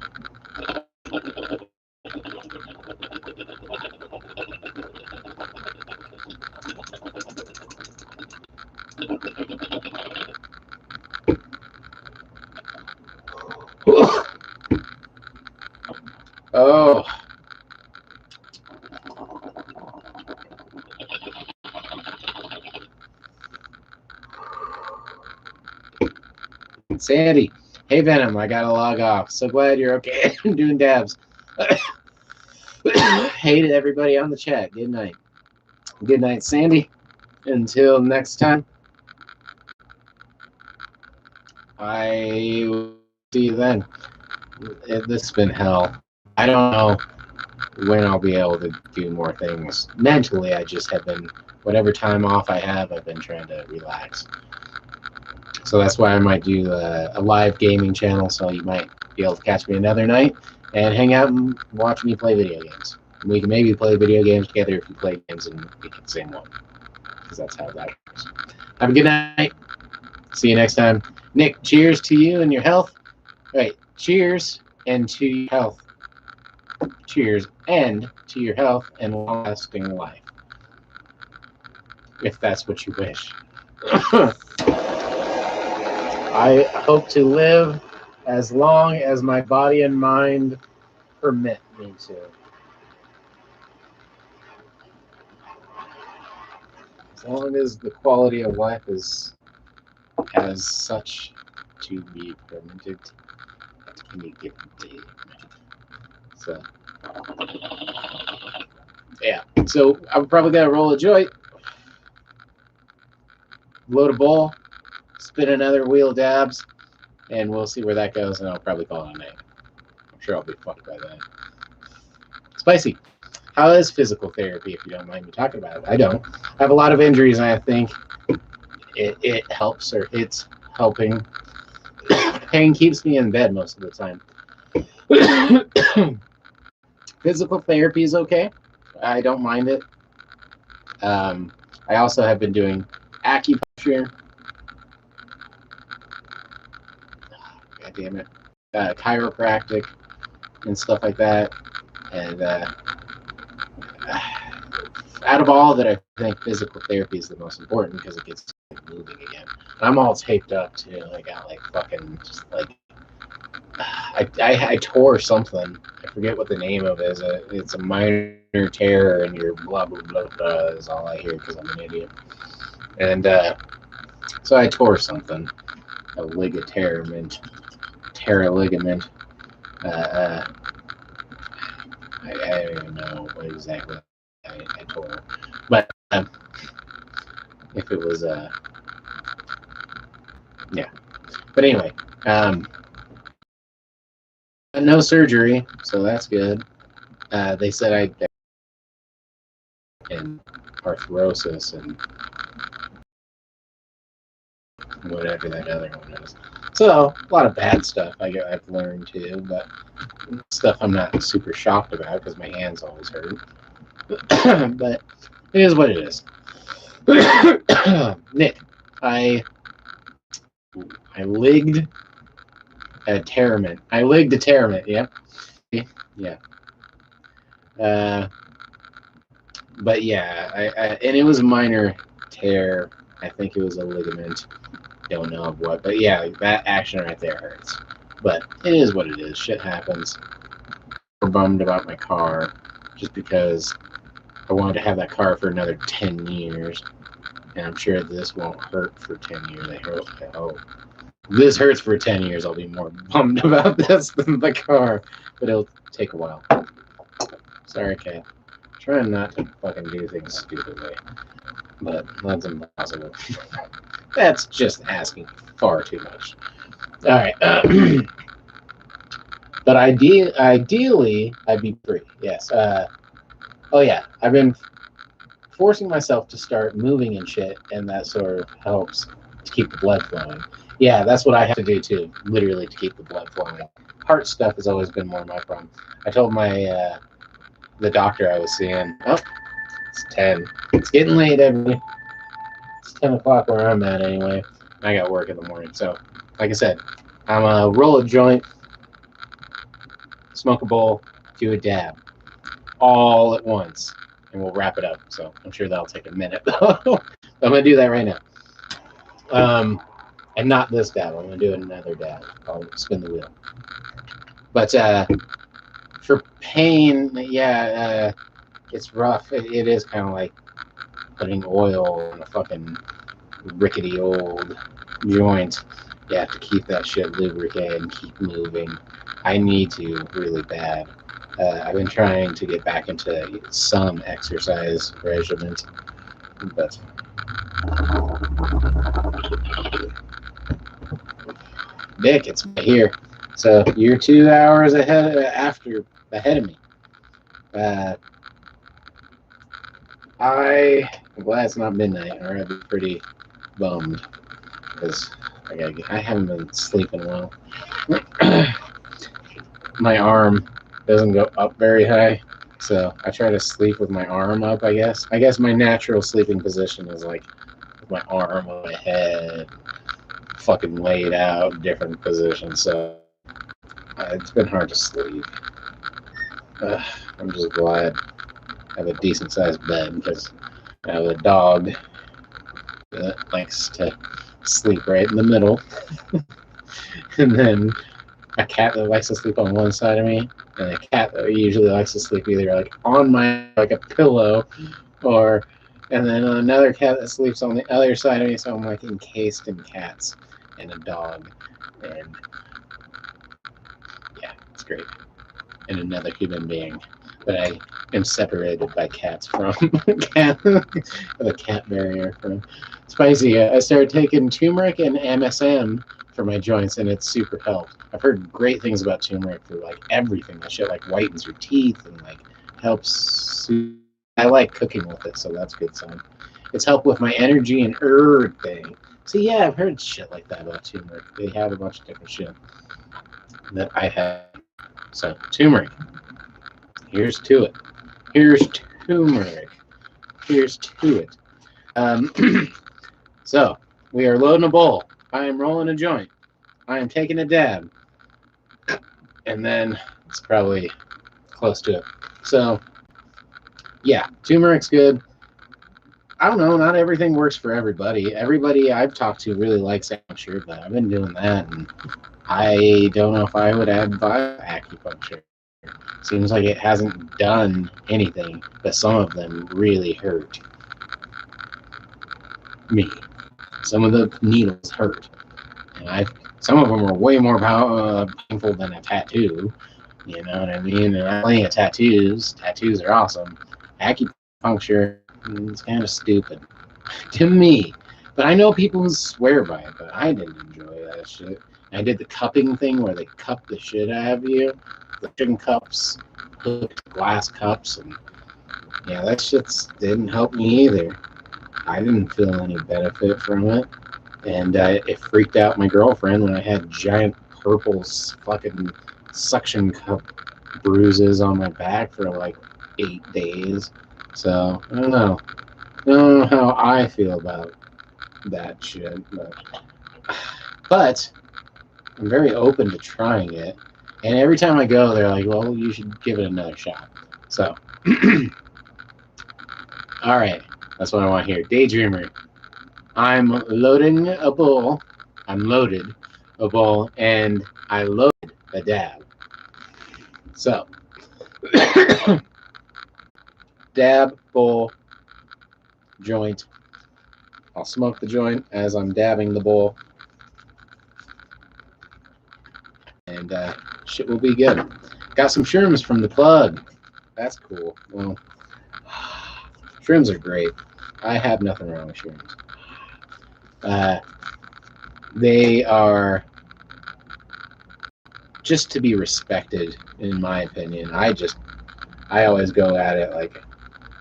Oh. Sandy. Hey, Venom, I gotta log off. So glad you're okay. Doing dabs. Hated everybody on the chat. Good night. Good night, Sandy. Until next time, I will see you then. This has been hell. I don't know when I'll be able to do more things. Mentally, I just have been, whatever time off I have, I've been trying to relax. So that's why I might do a live gaming channel, so you might be able to catch me another night and hang out and watch me play video games. We can maybe play video games together if you play games and we can sing one, because that's how that works. Have a good night. See you next time. Nick, cheers to you and your health. Right, cheers and to your health. Cheers and to your health and lasting life, if that's what you wish. I hope to live as long as my body and mind permit me to. As long as the quality of life is as such to be permitted at any given day. So, yeah. So I'm probably gonna roll a joint, load a bowl, spin another wheel of dabs, and we'll see where that goes, and I'll probably call it a night. I'm sure I'll be fucked by then. Spicy. How is physical therapy, if you don't mind me talking about it? I don't. I have a lot of injuries, and I think it helps, or it's helping. Pain keeps me in bed most of the time. Physical therapy is okay. I don't mind it. I also have been doing acupuncture. God damn it. Chiropractic and stuff like that. And out of all that, I think physical therapy is the most important because it gets moving again. I'm all taped up too. I got like fucking just like I tore something. I forget what the name of it is. It's a minor tear in your blah blah blah blah is all I hear because I'm an idiot. And so I tore something, a ligament, tear a ligament. I don't even know what exactly I tore, but if it was yeah. But anyway, no surgery, so that's good. They said I and arthrosis and whatever that other one is. So a lot of bad stuff I've learned too, but stuff I'm not super shocked about because my hands always hurt. But it is what it is. Nick, I ligged a tearment. I ligged a tearment. Yep. Yeah. But yeah, and it was a minor tear. I think it was a ligament. Don't know of what, but yeah, that action right there hurts. But it is what it is. Shit happens. I'm bummed about my car just because I wanted to have that car for another 10 years. And I'm sure this won't hurt for 10 years. This hurts for 10 years. I'll be more bummed about this than the car. But it'll take a while. Sorry, Kat. Trying not to fucking do things stupidly. But that's impossible. That's just asking far too much. All right. But ideally, I'd be free. Yes. Oh, yeah. I've been forcing myself to start moving and shit, and that sort of helps to keep the blood flowing. Yeah, that's what I have to do, too, literally to keep the blood flowing. Heart stuff has always been more my problem. I told the doctor I was seeing, It's 10. It's getting late, everybody. It's 10 o'clock where I'm at anyway. I got work in the morning. So, like I said, I'm going to roll a joint, smoke a bowl, do a dab all at once, and we'll wrap it up. So I'm sure that'll take a minute. I'm going to do that right now. And not this dab. I'm going to do another dab. I'll spin the wheel. But for pain, yeah, it's rough. It is kind of like putting oil in a fucking rickety old joint. You have to keep that shit lubricated and keep moving. I need to really bad. I've been trying to get back into some exercise regimen, but Dick, it's here. So you're 2 hours ahead of me. I'm glad it's not midnight, or I'd be pretty bummed because I haven't been sleeping well. My arm doesn't go up very high, so I try to sleep with my arm up. I guess my natural sleeping position is like with my arm on my head, fucking laid out, different positions. So it's been hard to sleep. I'm just glad I have a decent sized bed because I have a dog that likes to sleep right in the middle, and then a cat that likes to sleep on one side of me, and a cat that usually likes to sleep either like on my like a pillow, and then another cat that sleeps on the other side of me. So I'm like encased in cats and a dog, and yeah, it's great. And another human being, but I am separated by cats from the cat barrier from Spicy. I started taking turmeric and MSM for my joints, and it's super helped. I've heard great things about turmeric for like everything. That shit like whitens your teeth and like helps. I like cooking with it, so that's a good sign. It's helped with my energy and everything. So yeah, I've heard shit like that about turmeric. They have a bunch of different shit that I have. So turmeric. Here's to it. Here's turmeric. Here's to it. So we are loading a bowl. I am rolling a joint. I am taking a dab. And then it's probably close to it. So yeah, turmeric's good. I don't know, not everything works for everybody. Everybody I've talked to really likes acupuncture, but I've been doing that, and I don't know if I would advise acupuncture. Seems like it hasn't done anything, but some of them really hurt me. Some of the needles hurt, and some of them are way more painful than a tattoo. You know what I mean? And I'm plenty of tattoos. Tattoos are awesome. Acupuncture is kind of stupid to me, but I know people swear by it. But I didn't enjoy that shit. I did the cupping thing where they cup the shit out of you, the chicken cups, hooked glass cups, and yeah, that shit didn't help me either. I didn't feel any benefit from it, and it freaked out my girlfriend when I had giant purple fucking suction cup bruises on my back for like 8 days. So I don't know. I don't know how I feel about that shit, but I'm very open to trying it. And every time I go, they're like, well, you should give it another shot. So, all right. That's what I want to hear. Daydreamer. I'm loading a bowl. I'm loaded a bowl, and I loaded a dab. So, dab, bowl, joint. I'll smoke the joint as I'm dabbing the bowl. And shit will be good. Got some shrooms from the plug. That's cool. Well, shrooms are great. I have nothing wrong with shrooms. They are just to be respected, in my opinion. I always go at it like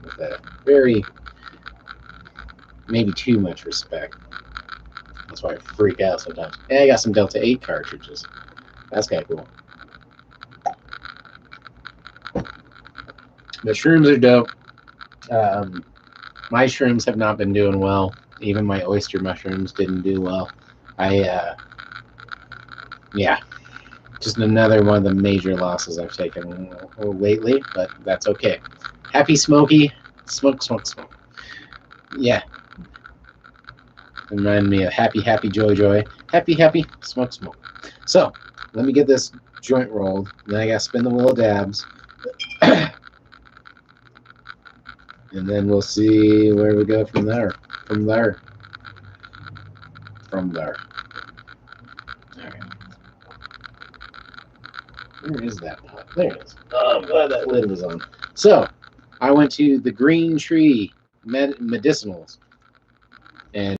with a very, maybe too much respect. That's why I freak out sometimes. And I got some Delta 8 cartridges. That's kind of cool. But shrooms are dope. My shrooms have not been doing well. Even my oyster mushrooms didn't do well. Yeah, just another one of the major losses I've taken lately, but that's okay. Happy Smoky, smoke, smoke, smoke. Yeah, remind me of happy, happy, joy, joy, happy, happy, smoke, smoke. So let me get this joint rolled. Then I got to spin the wheel of dabs. And then we'll see where we go from there. From there. All right. Where is that pot? There it is. Oh, I'm glad that lid was on. So, I went to the Green Tree Medicinals. And,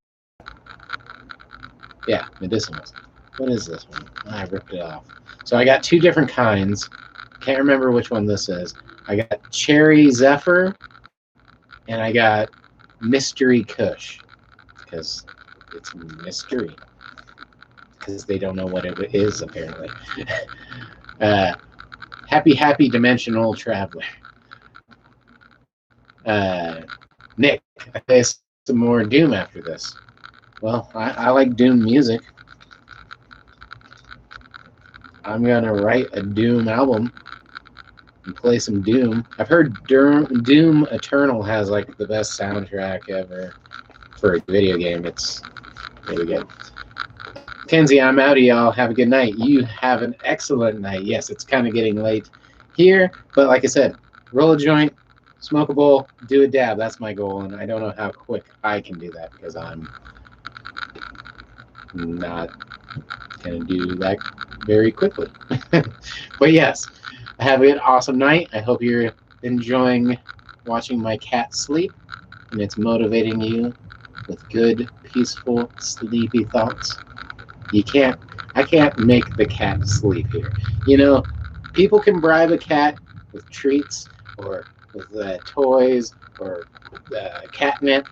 yeah, Medicinals. What is this one? I ripped it off. So, I got two different kinds. Can't remember which one this is. I got Cherry Zephyr, and I got Mystery Kush. Because it's mystery. Because they don't know what it is, apparently. Happy, happy dimensional traveler. Nick, I play some more Doom after this. Well, I like Doom music. I'm gonna write a Doom album and play some Doom. I've heard Doom Eternal has like the best soundtrack ever for a video game. It's really good. Kenzie, I'm out of y'all. Have a good night. You have an excellent night. Yes, it's kind of getting late here, but like I said, roll a joint, smoke a bowl, do a dab. That's my goal, and I don't know how quick I can do that because I'm not going to do that very quickly. But yes, have an awesome night. I hope you're enjoying watching my cat sleep, and it's motivating you with good, peaceful, sleepy thoughts. I can't make the cat sleep here. You know, people can bribe a cat with treats or with toys or catnip.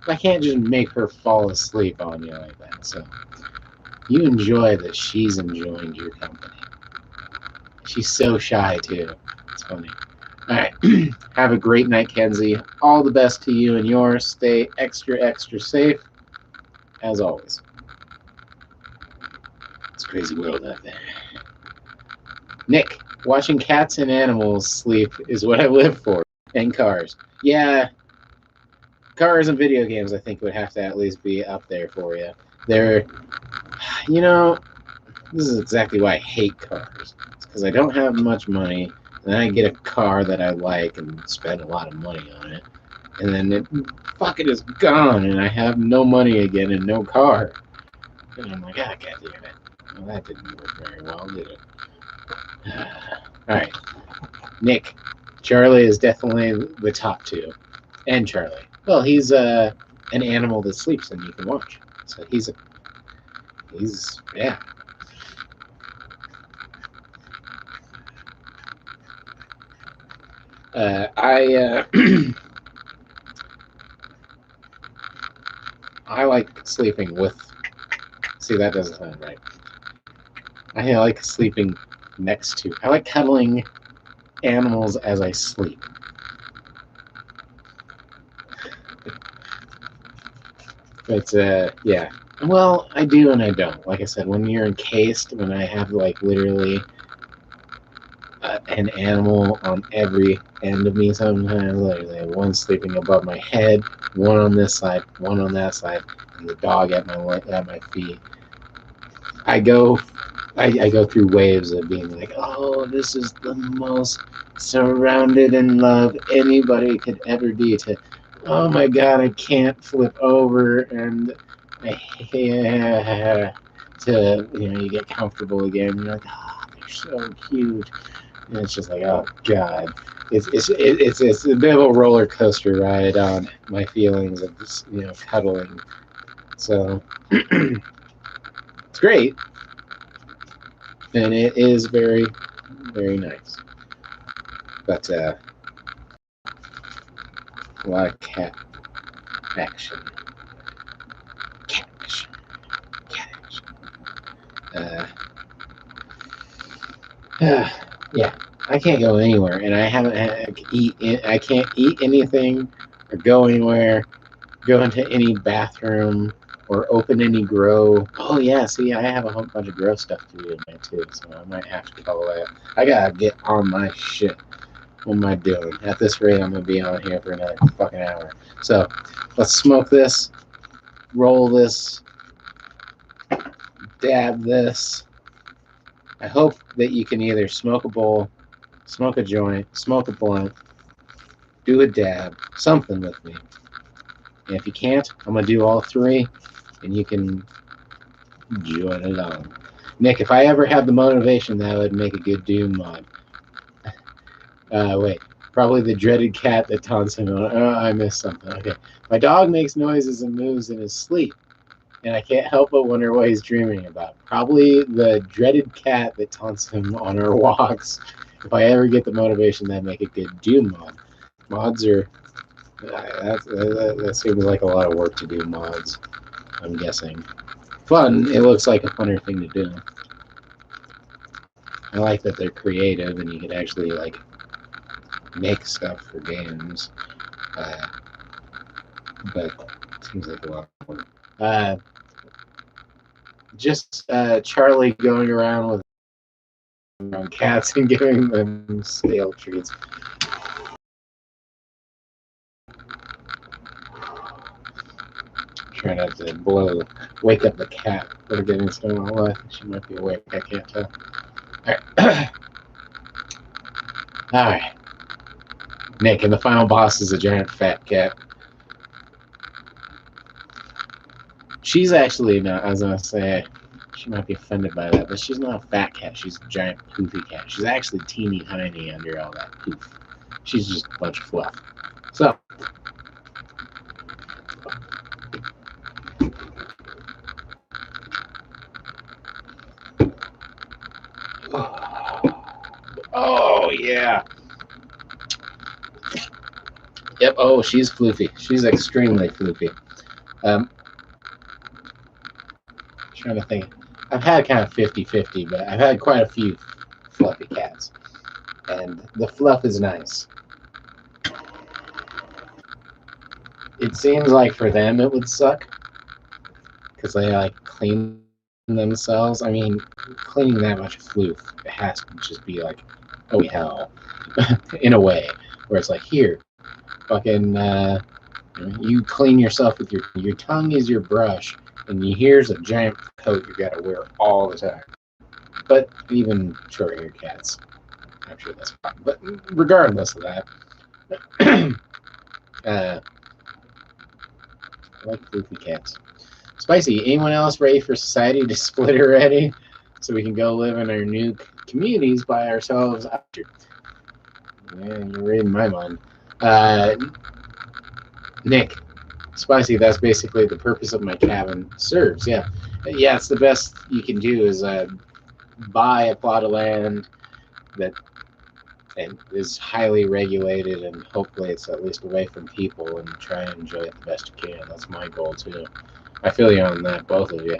I can't just make her fall asleep on you like that. So you enjoy that she's enjoying your company. She's so shy too. It's funny. All right. Have a great night, Kenzie. All the best to you and yours. Stay extra, extra safe as always. It's a crazy world out there. Nick, watching cats and animals sleep is what I live for. And cars. Yeah, cars and video games I think would have to at least be up there for you. They're, you know, this is exactly why I hate cars. It's because I don't have much money, and then I get a car that I like and spend a lot of money on it, and then it fucking is gone, and I have no money again and no car. And I'm like, ah, God damn it. Well, that didn't work very well, did it? All right. Nick, Charlie is definitely the top two. And Charlie. Well, he's an animal that sleeps and you can watch. So he's yeah. I I like sleeping with. See, that doesn't sound right. I like sleeping next to. I like cuddling animals as I sleep. But yeah. Well, I do and I don't. Like I said, when you're encased, when I have like literally an animal on every end of me sometimes, literally one sleeping above my head, one on this side, one on that side, and the dog at my feet. I go through waves of being like, oh, this is the most surrounded in love anybody could ever be. To, oh my God, I can't flip over, and to you get comfortable again. You're like, oh, they're so cute. And it's just like, oh God, it's a bit of a roller coaster ride on my feelings of just, cuddling. So it's great, and it is very, very nice. But a lot of cat action. Cat action. Cat action. Yeah. I can't go anywhere, and I haven't I can't eat anything or go anywhere, go into any bathroom or open any grow. Oh yeah, see, I have a whole bunch of grow stuff to do tonight too, so I might have to call that. I gotta get on my shit. What am I doing? At this rate, I'm gonna be on here for another fucking hour. So let's smoke this, roll this, dab this. I hope that you can either smoke a bowl, smoke a joint, smoke a blunt, do a dab, something with me. And if you can't, I'm going to do all three, and you can join along. Nick, if I ever had the motivation, that would make a good Doom mod. Wait. Probably the dreaded cat that taunts him. Oh, I missed something. Okay. My dog makes noises and moves in his sleep, and I can't help but wonder what he's dreaming about. Probably the dreaded cat that taunts him on our walks. If I ever get the motivation, that'd make a good Doom mod. Mods are... That seems like a lot of work to do mods, I'm guessing. Fun, it looks like a funner thing to do. I like that they're creative and you could actually, like, make stuff for games. But it seems like a lot of work. Just Charlie going around with cats and giving them stale treats. Try not to wake up the cat for getting stoned. Well, she might be awake. I can't tell. All right. All right. Nick, and the final boss is a giant fat cat. She's actually not, I was going to say, she might be offended by that, but she's not a fat cat. She's a giant poofy cat. She's actually teeny tiny under all that poof. She's just a bunch of fluff. So, oh, yeah. Yep, oh, she's floofy. She's extremely floofy. Trying to think. I've had kind of 50-50, but I've had quite a few fluffy cats. And the fluff is nice. It seems like for them it would suck. Because they like clean themselves. I mean, cleaning that much floof, it has to just be like, oh hell. In a way. Where it's like, here, fucking, you clean yourself with your tongue is your brush. And here's a giant coat you gotta wear all the time. But even short-haired cats, I'm sure that's fine. But regardless of that, I like floofy cats. Spicy, anyone else ready for society to split already? So we can go live in our new communities by ourselves after. Man, you're reading my mind. Nick, Spicy, that's basically the purpose of my cabin. Serves, yeah. Yeah, it's the best you can do is buy a plot of land that is highly regulated, and hopefully it's at least away from people, and try and enjoy it the best you can. That's my goal too. I feel you on that, both of you.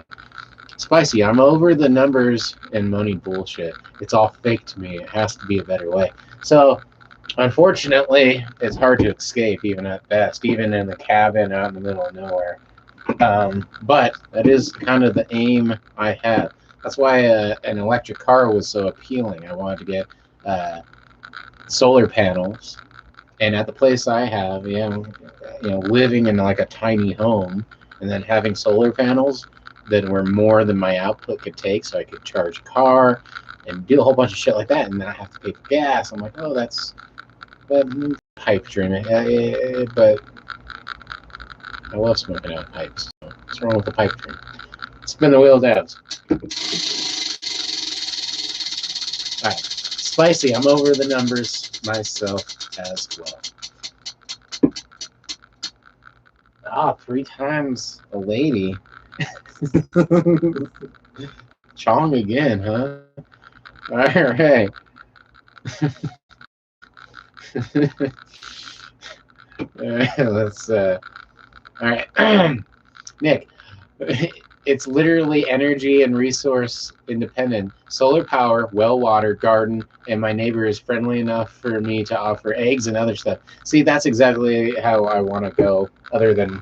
Spicy, I'm over the numbers and money bullshit. It's all fake to me. It has to be a better way. So, unfortunately, it's hard to escape, even at best, even in the cabin out in the middle of nowhere. But that is kind of the aim I have. That's why an electric car was so appealing. I wanted to get solar panels, and at the place I have, living in like a tiny home, and then having solar panels that were more than my output could take, so I could charge a car and do a whole bunch of shit like that, and then I have to pay for gas. I'm like, oh, that's pipe dreaming. But I love smoking out pipes. So what's wrong with the pipe dream? Spin the wheel, dabs. All right, Spicy, I'm over the numbers myself as well. Ah, 3 times a lady. Chong again, huh? All right. All right, let's. All right, Nick. It's literally energy and resource independent. Solar power, well-watered garden, and my neighbor is friendly enough for me to offer eggs and other stuff. See, that's exactly how I want to go, other than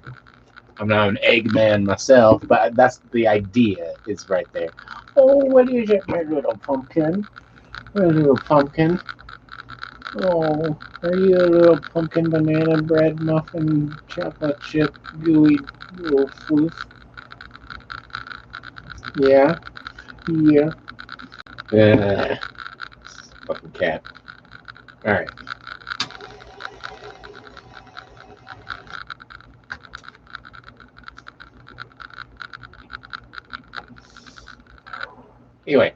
I'm not an egg man myself, but that's the idea is right there. Oh, what is it, my little pumpkin? My little pumpkin. Oh, are you a little pumpkin banana bread muffin chocolate chip gooey little floof? Yeah, yeah. Fucking cat. All right. Anyway,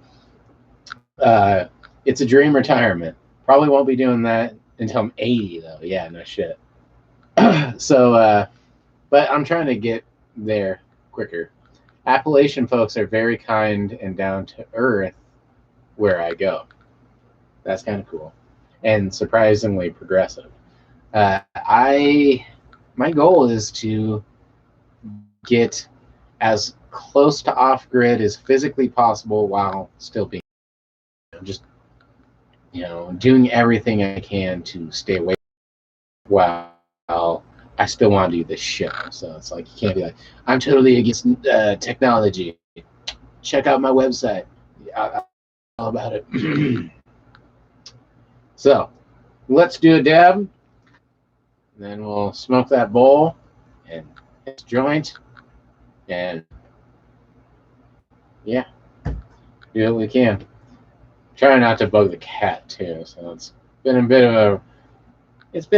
it's a dream retirement. Probably won't be doing that until I'm 80, though. Yeah, no shit. So, but I'm trying to get there quicker. Appalachian folks are very kind and down to earth where I go. That's kind of cool and surprisingly progressive. My goal is to get as close to off grid as physically possible while still being just doing everything I can to stay away while I still want to do this show. So it's like you can't be like, I'm totally against technology. Check out my website. All about it. So let's do a dab. Then we'll smoke that bowl and joint and yeah, do what we can. Try not to bug the cat too. So it's been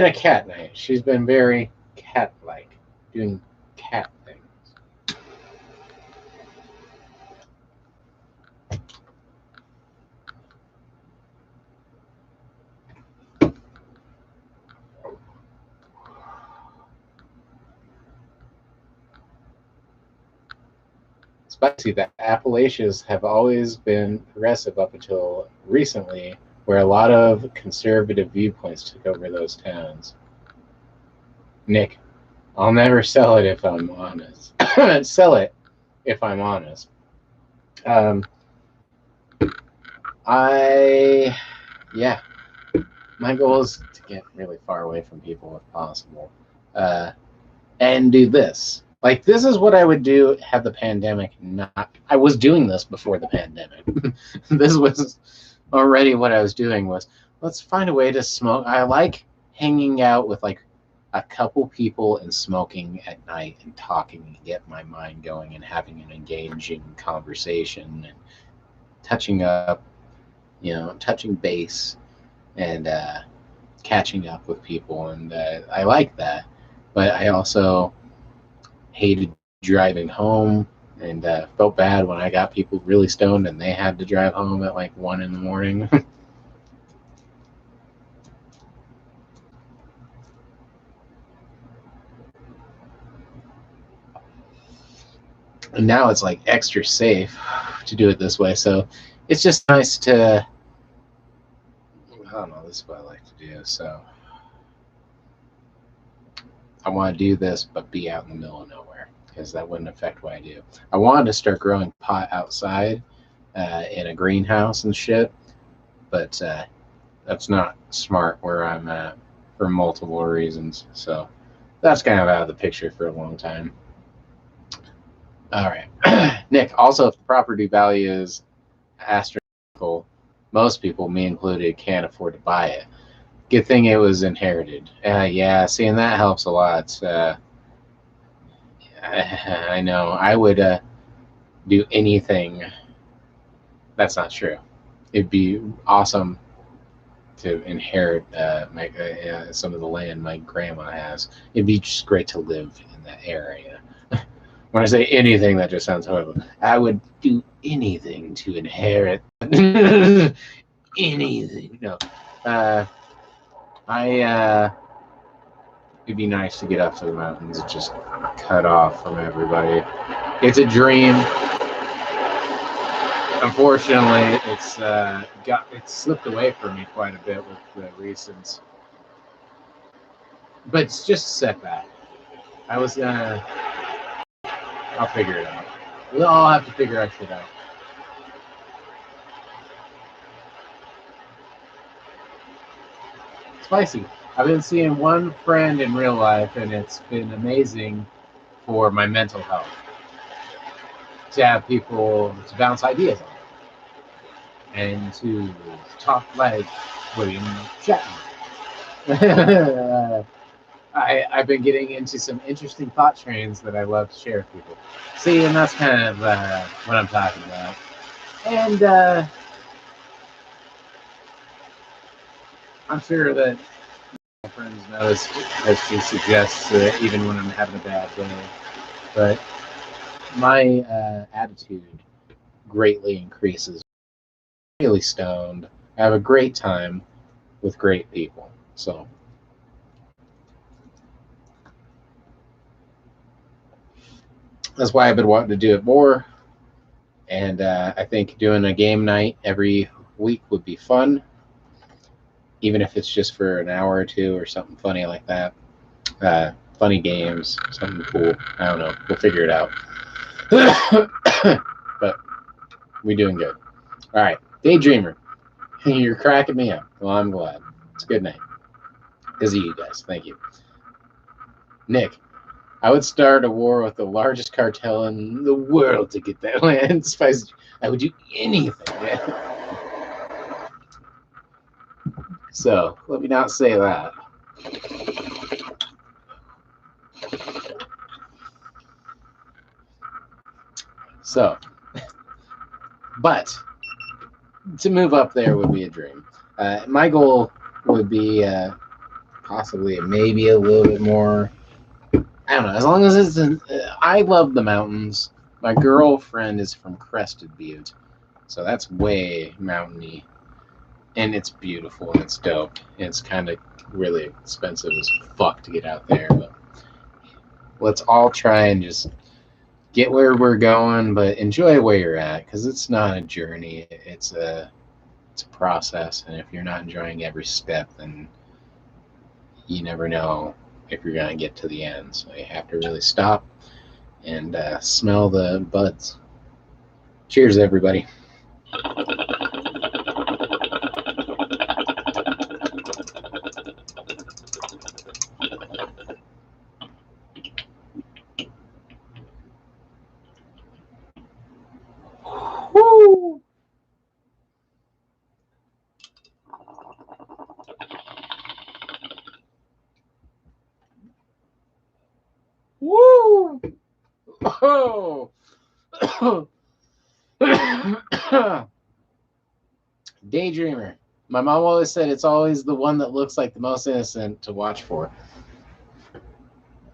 a cat night. She's been very cat-like, doing cat things. Spicy. The Appalachians have always been progressive up until recently, where a lot of conservative viewpoints took over those towns. Nick, I'll never sell it if I'm honest. Sell it if I'm honest. Yeah, my goal is to get really far away from people if possible, and do this. Like, this is what I would do had the pandemic not. I was doing this before the pandemic. This was already what I was doing. Was let's find a way to smoke. I like hanging out with like a couple people and smoking at night and talking and get my mind going and having an engaging conversation and touching up, touching base and catching up with people. And I like that. But I also hated driving home and felt bad when I got people really stoned and they had to drive home at like 1 in the morning. And now it's like extra safe to do it this way. So it's just nice to, I don't know, this is what I like to do. So I want to do this, but be out in the middle of nowhere because that wouldn't affect what I do. I wanted to start growing pot outside in a greenhouse and shit, but that's not smart where I'm at for multiple reasons. So that's kind of out of the picture for a long time. All right. Nick, also, if the property value is astronomical, most people, me included, can't afford to buy it. Good thing it was inherited. Yeah, seeing that helps a lot. I know. I would do anything. That's not true. It'd be awesome to inherit some of the land my grandma has. It'd be just great to live in that area. When I say anything, that just sounds horrible. I would do anything to inherit anything. No, it'd be nice to get up to the mountains and just cut off from everybody. It's a dream. Unfortunately, it's slipped away from me quite a bit with the recent, but it's just a setback. I'll figure it out. We'll all have to figure our shit out. Spicy. I've been seeing one friend in real life, and it's been amazing for my mental health to have people to bounce ideas on and to talk like William Shatner. I've been getting into some interesting thought trains that I love to share with people. See, and that's kind of what I'm talking about. And I'm sure that my friends notice as she suggests even when I'm having a bad day. But my attitude greatly increases. I'm really stoned. I have a great time with great people. So that's why I've been wanting to do it more. And I think doing a game night every week would be fun, even if it's just for an hour or two or something funny like that. Funny games, something cool. I don't know. We'll figure it out. But we're doing good. All right. Daydreamer. You're cracking me up. Well, I'm glad. It's a good night. Because of you guys. Thank you. Nick. I would start a war with the largest cartel in the world to get that land. Spice. I would do anything, man. So, let me not say that. So, but to move up there would be a dream. My goal would be possibly maybe a little bit more. I don't know. As long as it's, I love the mountains. My girlfriend is from Crested Butte, so that's way mountainy, and it's beautiful and it's dope. And it's kind of really expensive as fuck to get out there, but let's all try and just get where we're going, but enjoy where you're at, because it's not a journey. It's a process, and if you're not enjoying every step, then you never know if you're going to get to the end. So you have to really stop and smell the buds. Cheers, everybody. Woo! Woo! Oh! Daydreamer. My mom always said it's always the one that looks like the most innocent to watch for.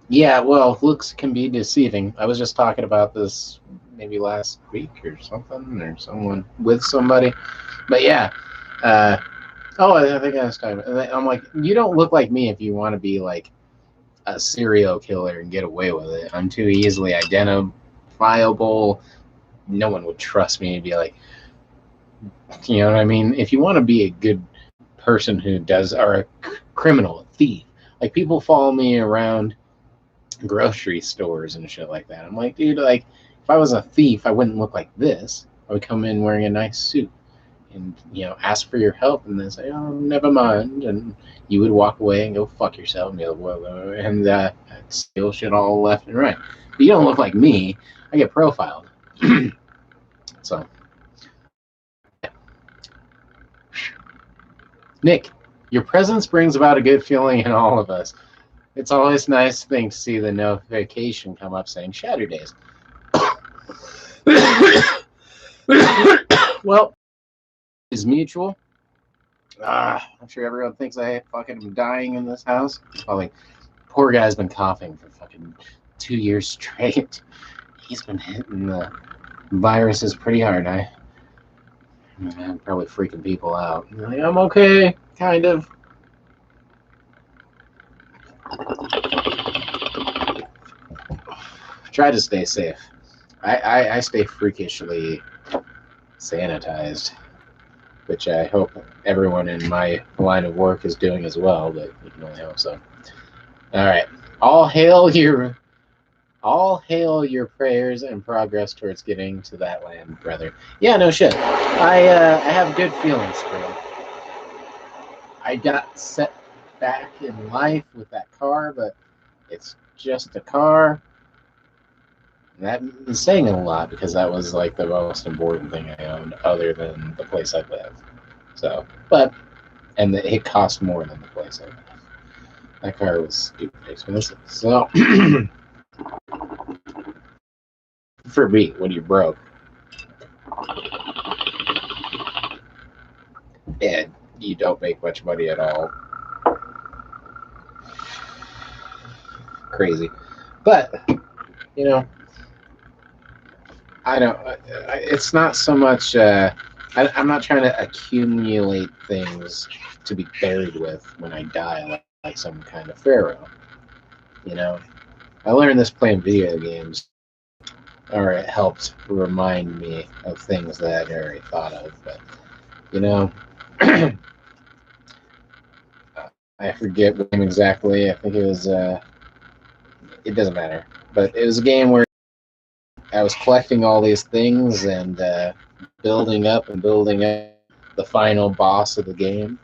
Yeah, well, looks can be deceiving. I was just talking about this maybe last week or something, or someone with somebody. But yeah. I think I was talking about, I'm like, you don't look like me if you want to be like a serial killer and get away with it. I'm too easily identifiable. No one would trust me to be like, you know what I mean? If you want to be a good person who does, or a criminal, a thief, like people follow me around grocery stores and shit like that. I'm like, dude, like if I was a thief, I wouldn't look like this. I would come in wearing a nice suit and, you know, ask for your help, and then say, oh, never mind, and you would walk away and go fuck yourself, and steal shit all left and right. But you don't look like me. I get profiled. So, Nick, your presence brings about a good feeling in all of us. It's always a nice thing to see the notification come up saying Shatterdaze. Well, is mutual. I'm sure everyone thinks I fucking am dying in this house. Probably, poor guy's been coughing for fucking 2 years straight. He's been hitting the viruses pretty hard. I'm probably freaking people out. Like, I'm okay, kind of. Try to stay safe. I stay freakishly sanitized, which I hope everyone in my line of work is doing as well, but you can only hope so. All right. All hail your All hail your prayers and progress towards getting to that land, brother. Yeah, no shit. I have good feelings for it. I got set back in life with that car, but it's just a car. That is saying a lot because that was like the most important thing I owned, other than the place I live. So, but it cost more than the place I live. That car was stupid expensive. So, for me, when you're broke, and you don't make much money at all, crazy. But you know, I don't. It's not so much. I'm not trying to accumulate things to be buried with when I die, like some kind of pharaoh. You know, I learned this playing video games, or it helped remind me of things that I'd already thought of. But you know, I forget what game exactly. I think it was. It doesn't matter, but it was a game where I was collecting all these things and building up and building up the final boss of the game.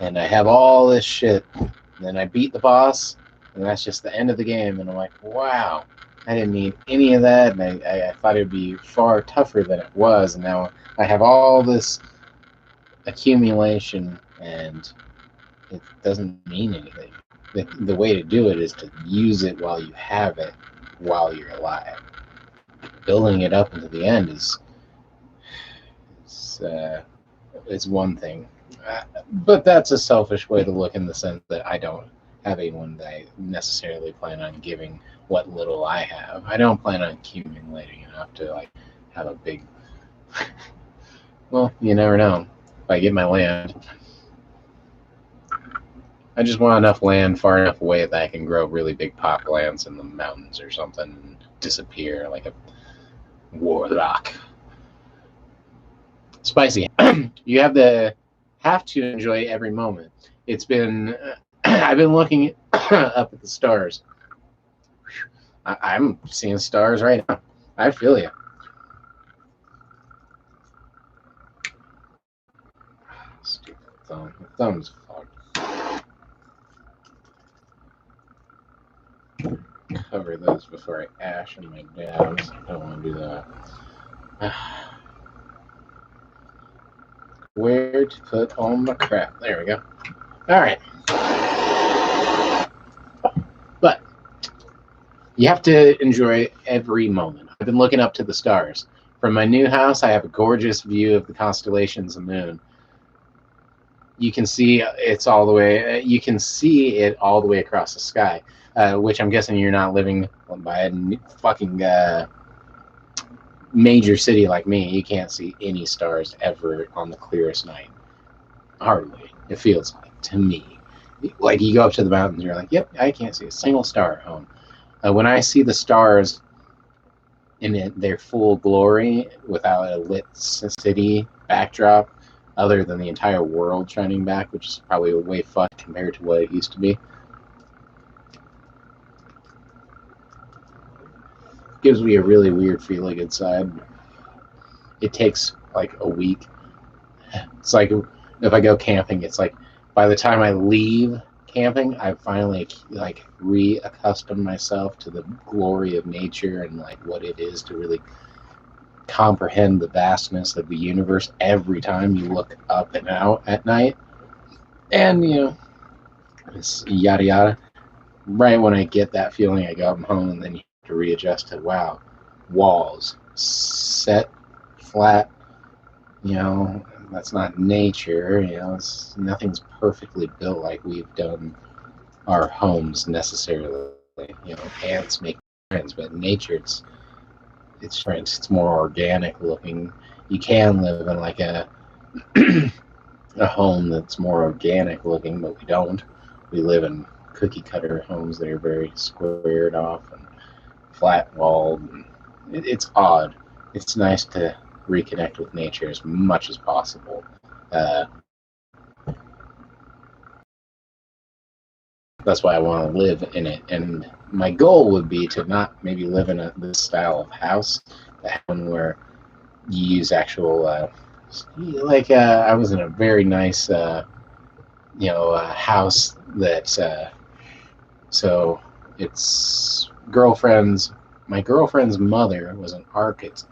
And I have all this shit. And then I beat the boss, and that's just the end of the game. And I'm like, wow, I didn't need any of that. And I thought it would be far tougher than it was. And now I have all this accumulation, and it doesn't mean anything. The way to do it is to use it while you have it, while you're alive. Building it up into the end is one thing, but that's a selfish way to look, in the sense that I don't have anyone that I necessarily plan on giving what little I have. I don't plan on accumulating enough to like have a big. Well, you never know. If I get my land, I just want enough land far enough away that I can grow really big pop plants in the mountains or something and disappear like a warlock. Spicy. You have to enjoy every moment. It's been I've been looking up at the stars. I'm seeing stars right now. I feel you. Stupid thumb. The thumb's fucked. Cover those before I ashen my dabs. I don't want to do that. Where to put all my crap? There we go. All right. But you have to enjoy every moment. I've been looking up to the stars. From my new house, I have a gorgeous view of the constellations and moon. You can see it's all the way. You can see it all the way across the sky, which I'm guessing you're not living by a fucking major city like me. You can't see any stars ever on the clearest night. Hardly. It feels like to me. Like you go up to the mountains, you're like, yep, I can't see a single star at home. When I see the stars in their full glory without a lit city backdrop, other than the entire world shining back, which is probably way fucked compared to what it used to be, gives me a really weird feeling inside. It takes like a week. It's like if I go camping, it's like by the time I leave camping, I've finally like reaccustomed myself to the glory of nature and like what it is to really comprehend the vastness of the universe every time you look up and out at night. And it's yada yada. Right when I get that feeling, I go home, and then you have to readjust to wow, walls set flat. That's not nature. Nothing's perfectly built like we've done our homes necessarily. Ants make friends, but nature, it's different. It's more organic looking. You can live in like a home that's more organic looking, but we don't. We live in cookie cutter homes that are very squared off and flat walled. And it's odd. It's nice to reconnect with nature as much as possible. That's why I want to live in it. And my goal would be to not maybe live in this style of house, that one where you use actual, I was in a very nice, house that, so it's my girlfriend's mother was an architect.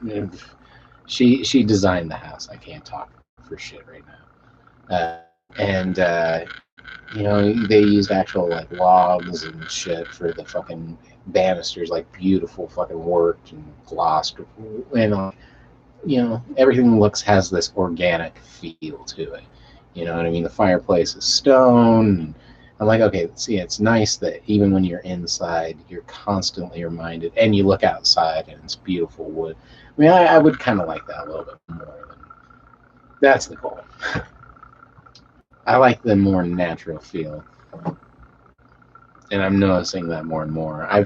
She designed the house. I can't talk for shit right now. And they used actual like logs and shit for the fucking banisters, like beautiful fucking worked and glossed, and everything has this organic feel to it. You know what I mean? The fireplace is stone. And I'm like, okay, see, it's nice that even when you're inside, you're constantly reminded, and you look outside and it's beautiful wood. I mean, I would kind of like that a little bit more. That's the goal. I like the more natural feel, and I'm noticing that more and more. I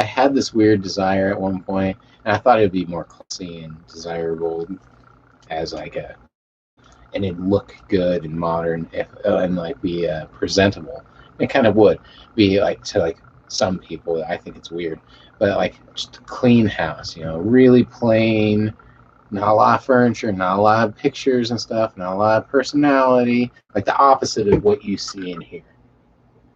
had this weird desire at one point, and I thought it would be more classy and desirable as and it'd look good and modern and like be presentable. It kind of would be like to like some people. I think it's weird, but like just a clean house, really plain. Not a lot of furniture, not a lot of pictures and stuff, not a lot of personality. Like the opposite of what you see in here,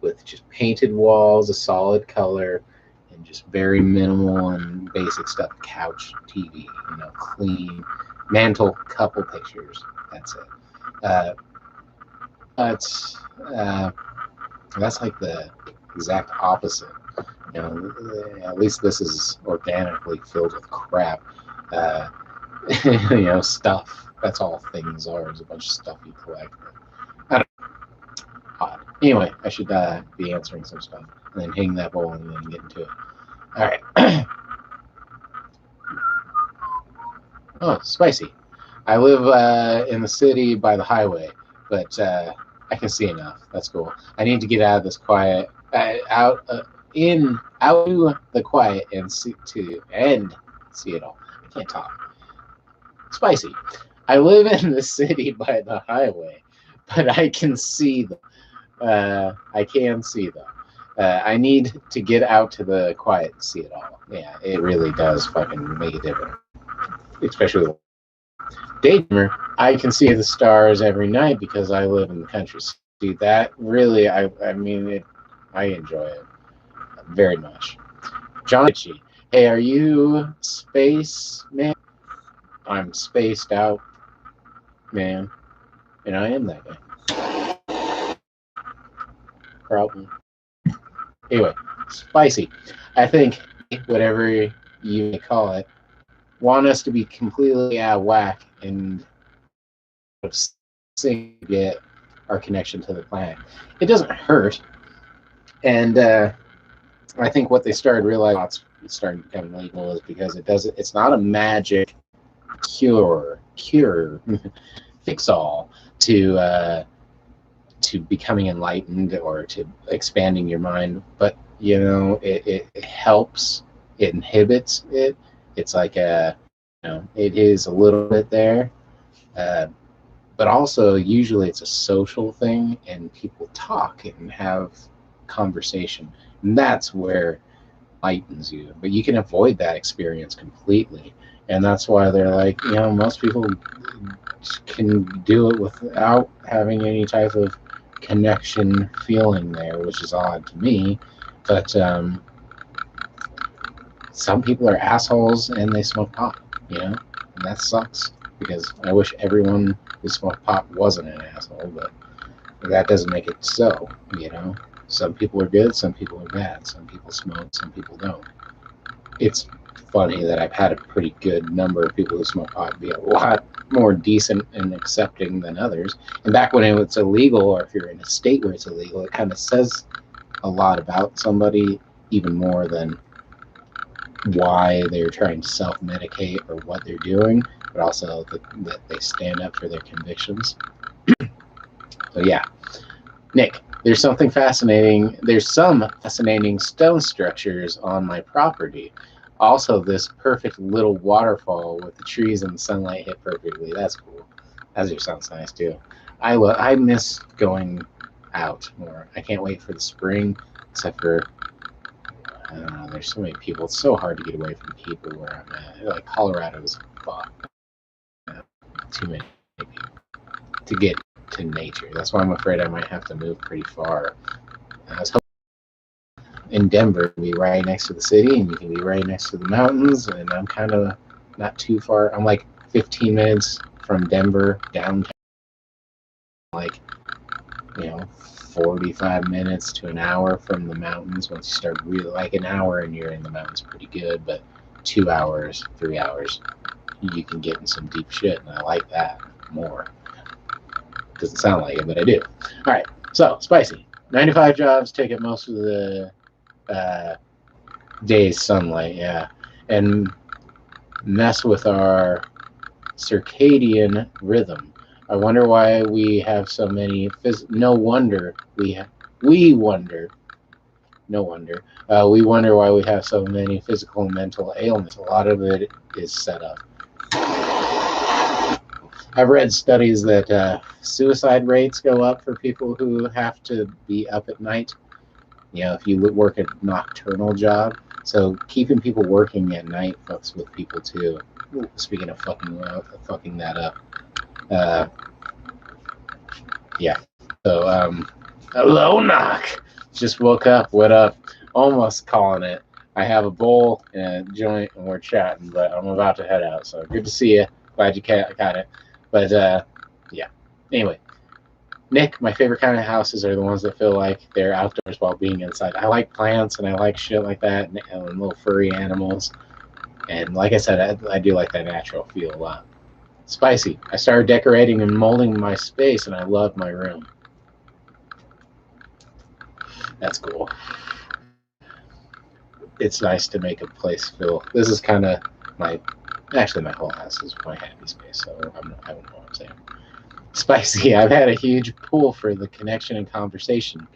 with just painted walls, a solid color, and just very minimal and basic stuff. Couch, TV, clean, mantle, couple pictures. That's it. That's that's like the exact opposite. At least this is organically filled with crap. Uh, stuff. That's all things are, is a bunch of stuff you collect. I don't know. Odd. Anyway, I should be answering some stuff and then hang that bowl and then get into it. All right. Oh, spicy. I live in the city by the highway, but I can see enough. That's cool. I need to get out of this quiet, out to the quiet and see it all. I can't talk. Spicy. I live in the city by the highway, but I can see them. I can see them. I need to get out to the quiet to see it all. Yeah, it really does fucking make a difference. Especially with daydreamer, I can see the stars every night because I live in the country. See, that really, I mean, I enjoy it very much. John Ritchie, hey, are you space man? I'm spaced out, man, and I am that guy. Problem. Anyway, spicy. I think whatever you may call it, want us to be completely out of whack and get our connection to the planet. It doesn't hurt, and I think what they started realizing, it's starting to become legal, is because it's not a magic cure fix all to becoming enlightened or to expanding your mind, but it helps, it inhibits it. It's like it is a little bit there, but also usually it's a social thing and people talk and have conversation, and that's where it lightens you. But you can avoid that experience completely, and that's why they're like, most people can do it without having any type of connection feeling there, which is odd to me. But some people are assholes and they smoke pot, and that sucks, because I wish everyone who smoked pot wasn't an asshole, but that doesn't make it so. Some people are good, some people are bad, some people smoke, some people don't. It's funny that I've had a pretty good number of people who smoke pot be a lot more decent and accepting than others. And back when it's illegal, or if you're in a state where it's illegal, it kind of says a lot about somebody, even more than why they're trying to self-medicate or what they're doing, but also that they stand up for their convictions. So yeah, Nick, there's some fascinating stone structures on my property. Also, this perfect little waterfall with the trees and the sunlight hit perfectly. That's cool. That sounds nice too. I miss going out more. I can't wait for the spring, except for there's so many people. It's so hard to get away from people where I'm at. Like Colorado is fucked. Too many people to get to nature. That's why I'm afraid I might have to move pretty far. I was hoping in Denver be right next to the city, and you can be right next to the mountains. And I'm kind of not too far. I'm like 15 minutes from Denver downtown. Like 45 minutes to an hour from the mountains. Once you start really like an hour and you're in the mountains, pretty good. But 2 hours, 3 hours, you can get in some deep shit, and I like that more. Doesn't sound like it, but I do. All right, so Spicy. 95 jobs take up most of the day's sunlight, yeah, and mess with our circadian rhythm. I wonder why we have so many. No wonder we wonder. No wonder. We wonder why we have so many physical and mental ailments. A lot of it is set up. I've read studies that suicide rates go up for people who have to be up at night. If you work a nocturnal job. So keeping people working at night fucks with people too. Speaking of fucking that up. Yeah. So, hello, knock. Just woke up. What up? Almost calling it. I have a bowl and a joint, and we're chatting, but I'm about to head out. So good to see you. Glad you got it. But yeah. Anyway, Nick, my favorite kind of houses are the ones that feel like they're outdoors while being inside. I like plants and I like shit like that, and little furry animals. And like I said, I do like that natural feel a lot. Spicy. I started decorating and molding my space, and I love my room. That's cool. It's nice to make a place feel. This is kind of my whole house is my happy space, so I don't know what I'm saying. Spicy. I've had a huge pull for the connection and conversation.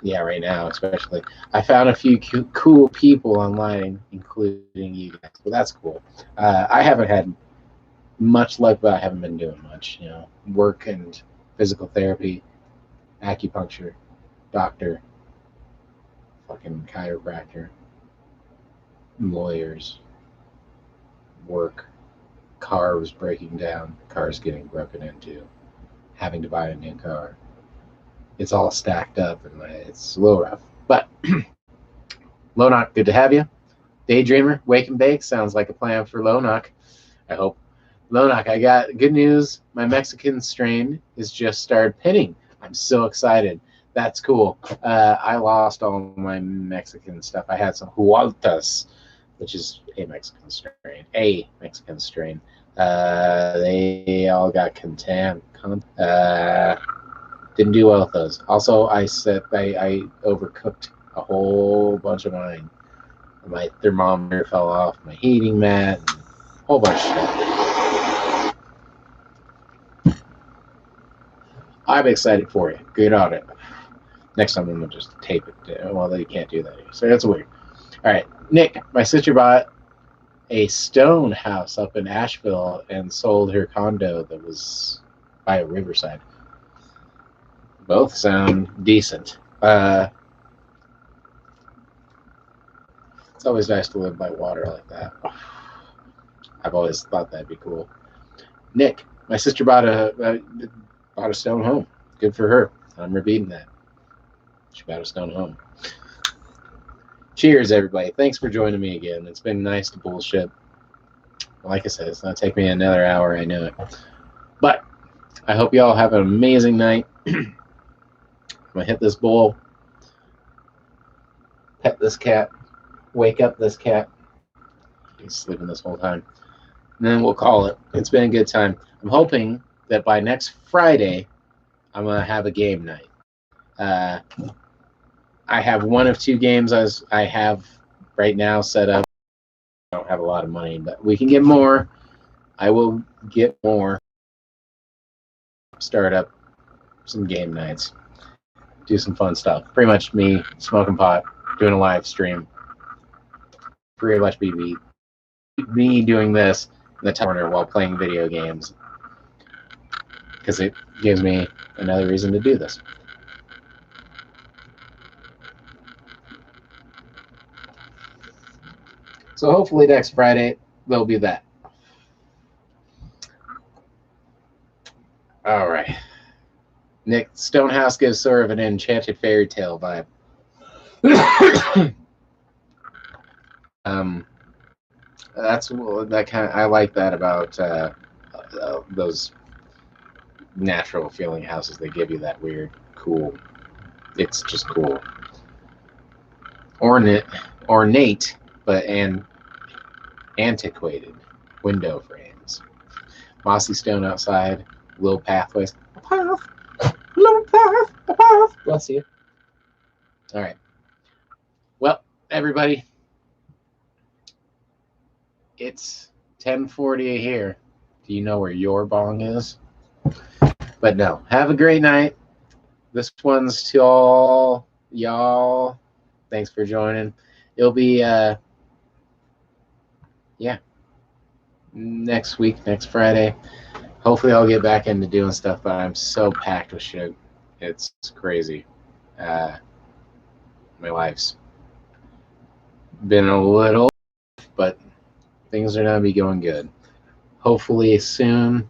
Yeah, right now, especially. I found a few cool people online, including you guys. Well, that's cool. I haven't had much luck, but I haven't been doing much. Work and physical therapy, acupuncture, doctor, fucking chiropractor, lawyers, work, cars breaking down, cars getting broken into, having to buy a new car. It's all stacked up, and it's a little rough. But Lonock, good to have you. Daydreamer, Wake and Bake sounds like a plan for Lonock. I hope. Lonock, I got good news. My Mexican strain has just started pinning. I'm so excited. That's cool. I lost all my Mexican stuff. I had some Hualtas, which is a Mexican strain. They all got contaminated. Didn't do well with those. Also, I overcooked a whole bunch of mine. My thermometer fell off, my heating mat, and a whole bunch of stuff. I'm excited for you. Good on it. Next time I'm going to just tape it. Well, you can't do that here, so that's weird. All right, Nick, my sister bought a stone house up in Asheville and sold her condo that was by a riverside. Both sound decent. It's always nice to live by water like that. I've always thought that'd be cool. Nick, my sister bought a stone home. Good for her. I'm repeating that. She bought a stone home. Cheers, everybody. Thanks for joining me again. It's been nice to bullshit. Like I said, it's going to take me another hour. I know it. But I hope you all have an amazing night. I'm going to hit this bowl, pet this cat, wake up this cat. He's sleeping this whole time. And then we'll call it. It's been a good time. I'm hoping that by next Friday, I'm going to have a game night. I have one of two games as I have right now set up. I don't have a lot of money, but we can get more. I will get more. Start up some game nights. Do some fun stuff. Pretty much me smoking pot, doing a live stream. Pretty much be me doing this in the corner while playing video games. Because it gives me another reason to do this. So hopefully next Friday there'll be that. All right. Nick, Stonehouse gives sort of an enchanted fairy tale vibe. That's that kind of, I like that about those natural feeling houses. They give you that weird, cool. It's just cool, ornate, but antiquated window frames, mossy stone outside, little pathways. A path, little path, a path. Bless you. All right. Well, everybody, it's 10:40 here. Do you know where your bong is? But no, have a great night. This one's to all y'all. Thanks for joining. It'll be next week, next Friday. Hopefully I'll get back into doing stuff, but I'm so packed with shit. It's crazy. My life's been a little, but things are gonna be going good. Hopefully soon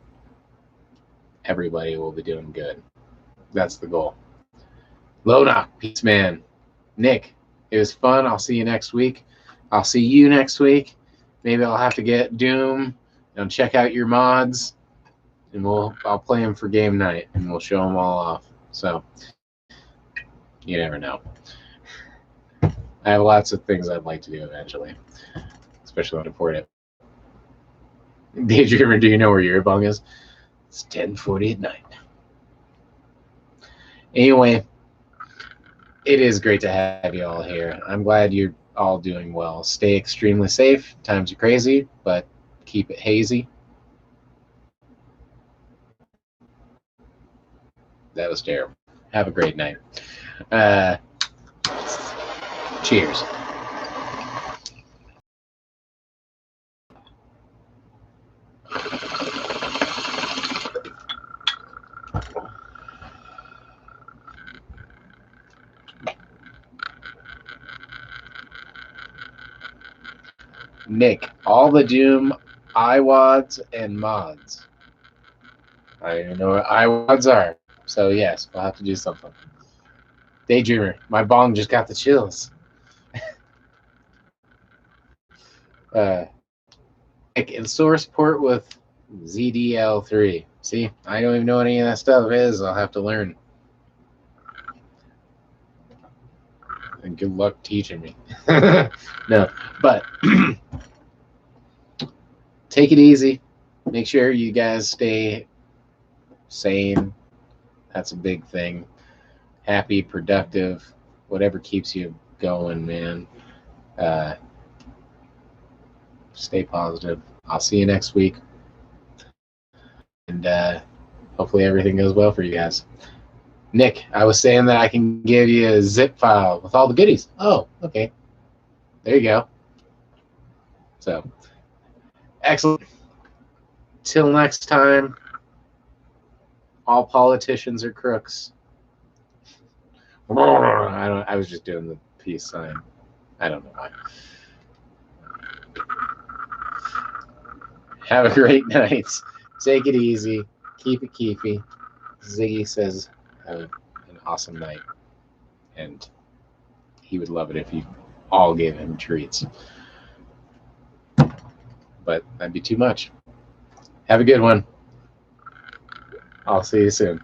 everybody will be doing good. That's the goal. Lona, peace man. Nick, it was fun. I'll see you next week. I'll see you next week. Maybe I'll have to get Doom and check out your mods, and I'll play them for game night, and we'll show them all off. So you never know. I have lots of things I'd like to do eventually, especially when I port it. Daydreamer, do you know where your bong is? It's 10:40 at night. Anyway, it is great to have you all here. I'm glad you're all doing well. Stay extremely safe. Times are crazy, but keep it hazy. That was terrible. Have a great night. Cheers. Nick, all the Doom iWads and mods. I don't even know what iWads are. So yes, we'll have to do something. Daydreamer, my bong just got the chills. Nick, install support with ZDL3. See, I don't even know what any of that stuff is. I'll have to learn. And good luck teaching me. No, but take it easy. Make sure you guys stay sane. That's a big thing. Happy, productive, whatever keeps you going, man. Stay positive. I'll see you next week. And hopefully everything goes well for you guys. Nick, I was saying that I can give you a zip file with all the goodies. Oh, okay. There you go. So, excellent. Till next time, all politicians are crooks. I was just doing the peace sign. I don't know why. Have a great night. Take it easy. Keep it keepy. Ziggy says have an awesome night. And he would love it if you all gave him treats. But that'd be too much. Have a good one. I'll see you soon.